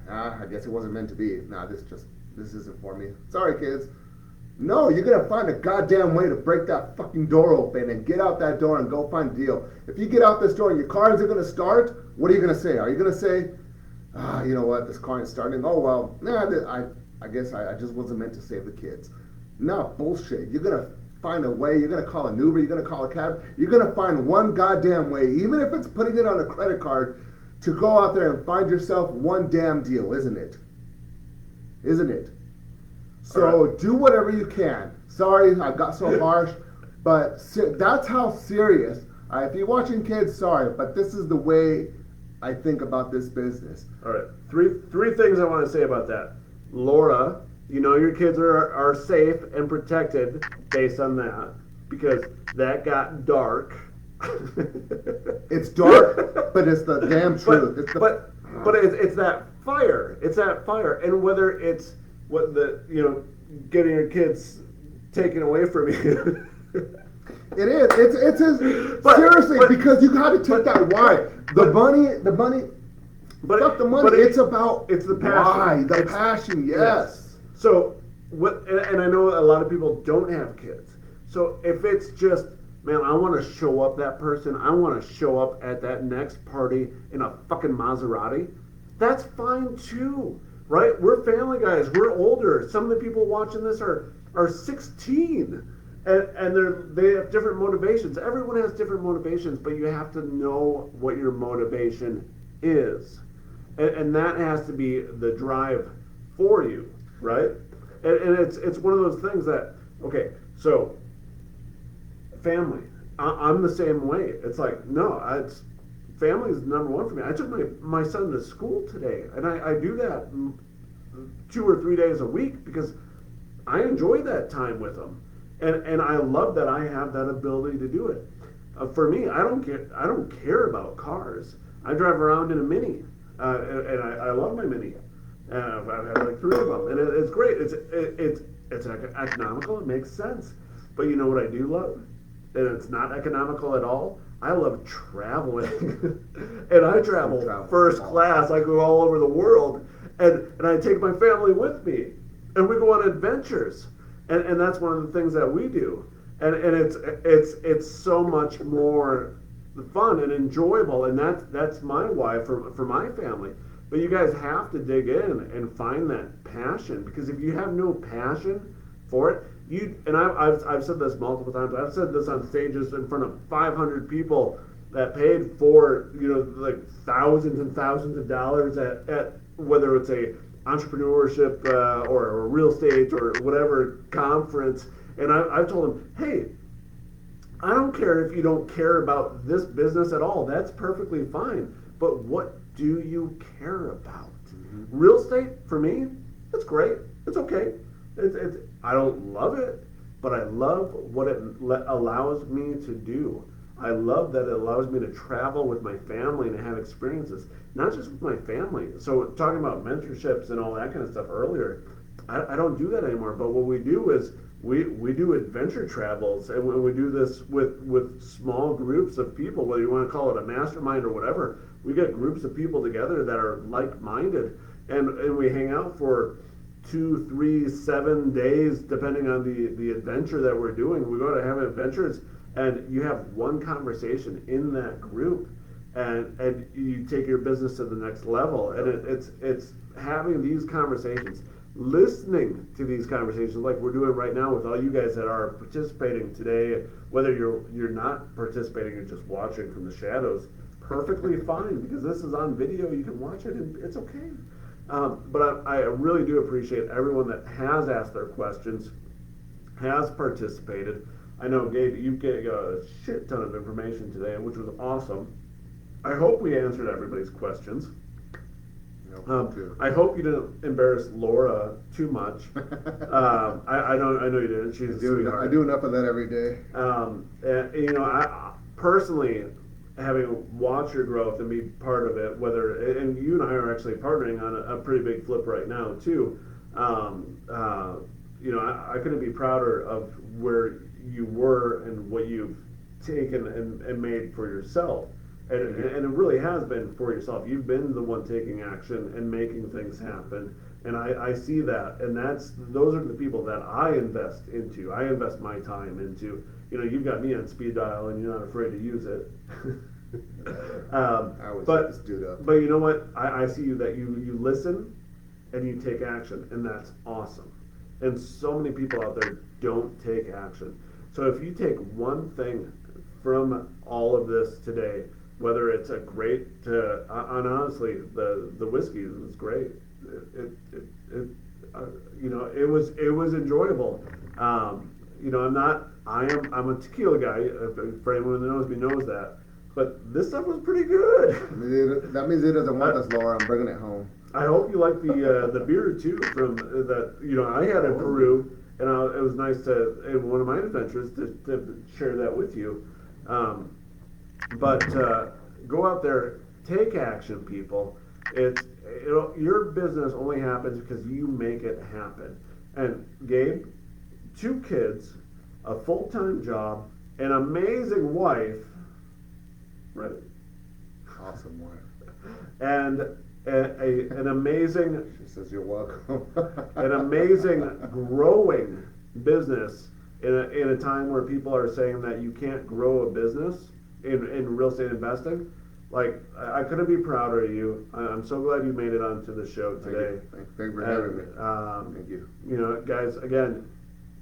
B: I guess it wasn't meant to be. Nah, this just this isn't for me. Sorry, kids. No, you're gonna find a goddamn way to break that fucking door open and get out that door and go find a deal. If you get out this door and your car isn't gonna start, what are you gonna say? Are you gonna say, you know what, this car ain't starting? Oh well, I guess I just wasn't meant to save the kids. No, bullshit. You're gonna find a way. You're gonna call an Uber. You're gonna call a cab. You're gonna find one goddamn way, even if it's putting it on a credit card, to go out there and find yourself one damn deal, isn't it? Isn't it? So right. Do whatever you can. Sorry, I got so harsh, but that's how serious. If you're watching kids, sorry, but this is the way I think about this business.
A: All right, three things I want to say about that. Laura, you know your kids are safe and protected based on that, because that got dark.
B: It's dark, but it's the damn truth.
A: But it's that fire. It's that fire, and whether it's what getting your kids taken away from you.
B: It is. Seriously, because you got to take that why. The money. But fuck the money. It's the passion. Why? The passion. Yes.
A: So and I know a lot of people don't have kids. So if it's just, man, I want to show up that person. I want to show up at that next party in a fucking Maserati. That's fine too, right? We're family guys. We're older. Some of the people watching this are 16, and they have different motivations. Everyone has different motivations, but you have to know what your motivation is, and that has to be the drive for you, right? And it's one of those things that, okay, so family. I'm the same way. It's like, no, family is number one for me. I took my son to school today, and I do that 2 or 3 days a week because I enjoy that time with him, and I love that I have that ability to do it. For me, I don't care about cars. I drive around in a Mini, and I love my Mini. I've had like 3 of them, and it's great. It's economical. It makes sense. But you know what I do love? And it's not economical at all. I love traveling, and I travel first class. I go all over the world, and I take my family with me, and we go on adventures, and that's one of the things that we do, and it's so much more fun and enjoyable, and that's my why for my family. But you guys have to dig in and find that passion, because if you have no passion for it, I've said this multiple times. I've said this on stages in front of 500 people that paid for like thousands and thousands of dollars at whether it's a entrepreneurship or real estate or whatever conference, and I've told them, hey, I don't care if you don't care about this business at all. That's perfectly fine. But what do you care about? Mm-hmm. Real estate for me, it's great. It's okay. I don't love it, but I love what it allows me to do. I love that it allows me to travel with my family and have experiences, not just with my family. So talking about mentorships and all that kind of stuff earlier, I don't do that anymore. But what we do is we do adventure travels, and when we do this with small groups of people, whether you want to call it a mastermind or whatever, we get groups of people together that are like-minded, and we hang out for 2, 3, 7 days, depending on the adventure that we're doing. We go to have adventures, and you have one conversation in that group, and you take your business to the next level. And it's having these conversations, listening to these conversations like we're doing right now with all you guys that are participating today, whether you're not participating and just watching from the shadows, perfectly fine, because this is on video. You can watch it, and it's okay. But I really do appreciate everyone that has asked their questions, has participated. I know, Gabe, you gave a shit ton of information today, which was awesome. I hope we answered everybody's questions. I hope you didn't embarrass Laura too much. I know you didn't. She's a sweetheart.
B: I do enough of that every day.
A: And, I personally, having watched your growth and be part of it, and you and I are actually partnering on a pretty big flip right now too. I couldn't be prouder of where you were and what you've taken and made for yourself. and it really has been for yourself. You've been the one taking action and making things happen. And I see that, and those are the people that I invest into. I invest my time into. You know, you've got me on speed dial, and you're not afraid to use it.
B: I always
A: but
B: just do that.
A: but you know what? I see you that you listen and you take action, and that's awesome. And so many people out there don't take action. So if you take one thing from all of this today, whether it's a great, and honestly, the whiskey was great. It you know, it was enjoyable. You know, I'm a tequila guy. For anyone that knows me knows that. But this stuff was pretty good.
B: That means he doesn't want us, Laura. I'm bringing it home.
A: I hope you like the beer too from that. You know, I had in Peru, and it was nice to in one of my adventures to share that with you. But go out there, take action, people. Your business only happens because you make it happen. And Gabe, 2 kids, a full-time job, an amazing wife, right?
B: Awesome wife.
A: And an amazing,
B: She says you're welcome.
A: an amazing growing business in a time where people are saying that you can't grow a business in real estate investing. Like, I couldn't be prouder of you. I'm so glad you made it onto the show today.
B: Thank you for having me. Thank you.
A: You know, guys, again,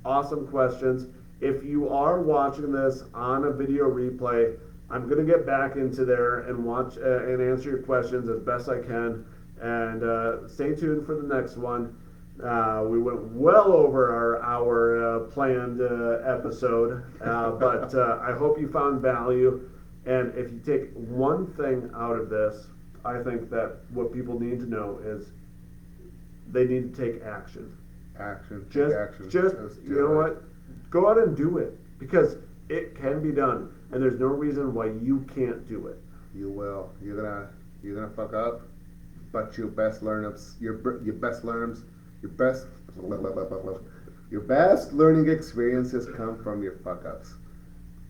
A: awesome questions. If you are watching this on a video replay, I'm going to get back into there and watch and answer your questions as best I can. And stay tuned for the next one. We went well over our planned episode, but I hope you found value. And if you take one thing out of this, I think that what people need to know is they need to take action.
B: Take action.
A: Just you know what? Go out and do it, because it can be done, and there's no reason why you can't do it.
B: You will. You're gonna fuck up, but your best learning experiences come from your fuck ups.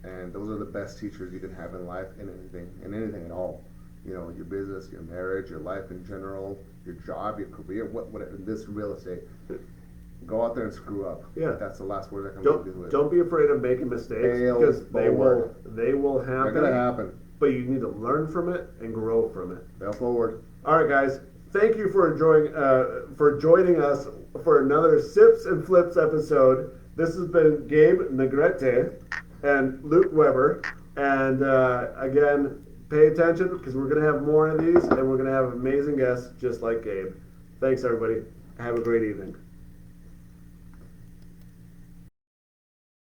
B: And those are the best teachers you can have in life, in anything at all. You know, your business, your marriage, your life in general, your job, your career, whatever. This real estate. Go out there and screw up.
A: Yeah.
B: That's the last word I can
A: Don't
B: do with.
A: don't be afraid of making mistakes, because they will happen.
B: They're gonna happen.
A: But you need to learn from it and grow from it.
B: Fail forward.
A: All right, guys. Thank you for joining us for another Sips and Flips episode. This has been Gabe Negrete and Luke Weber. And again, pay attention, because we're going to have more of these, and we're going to have amazing guests just like Gabe. Thanks, everybody. Have a great evening.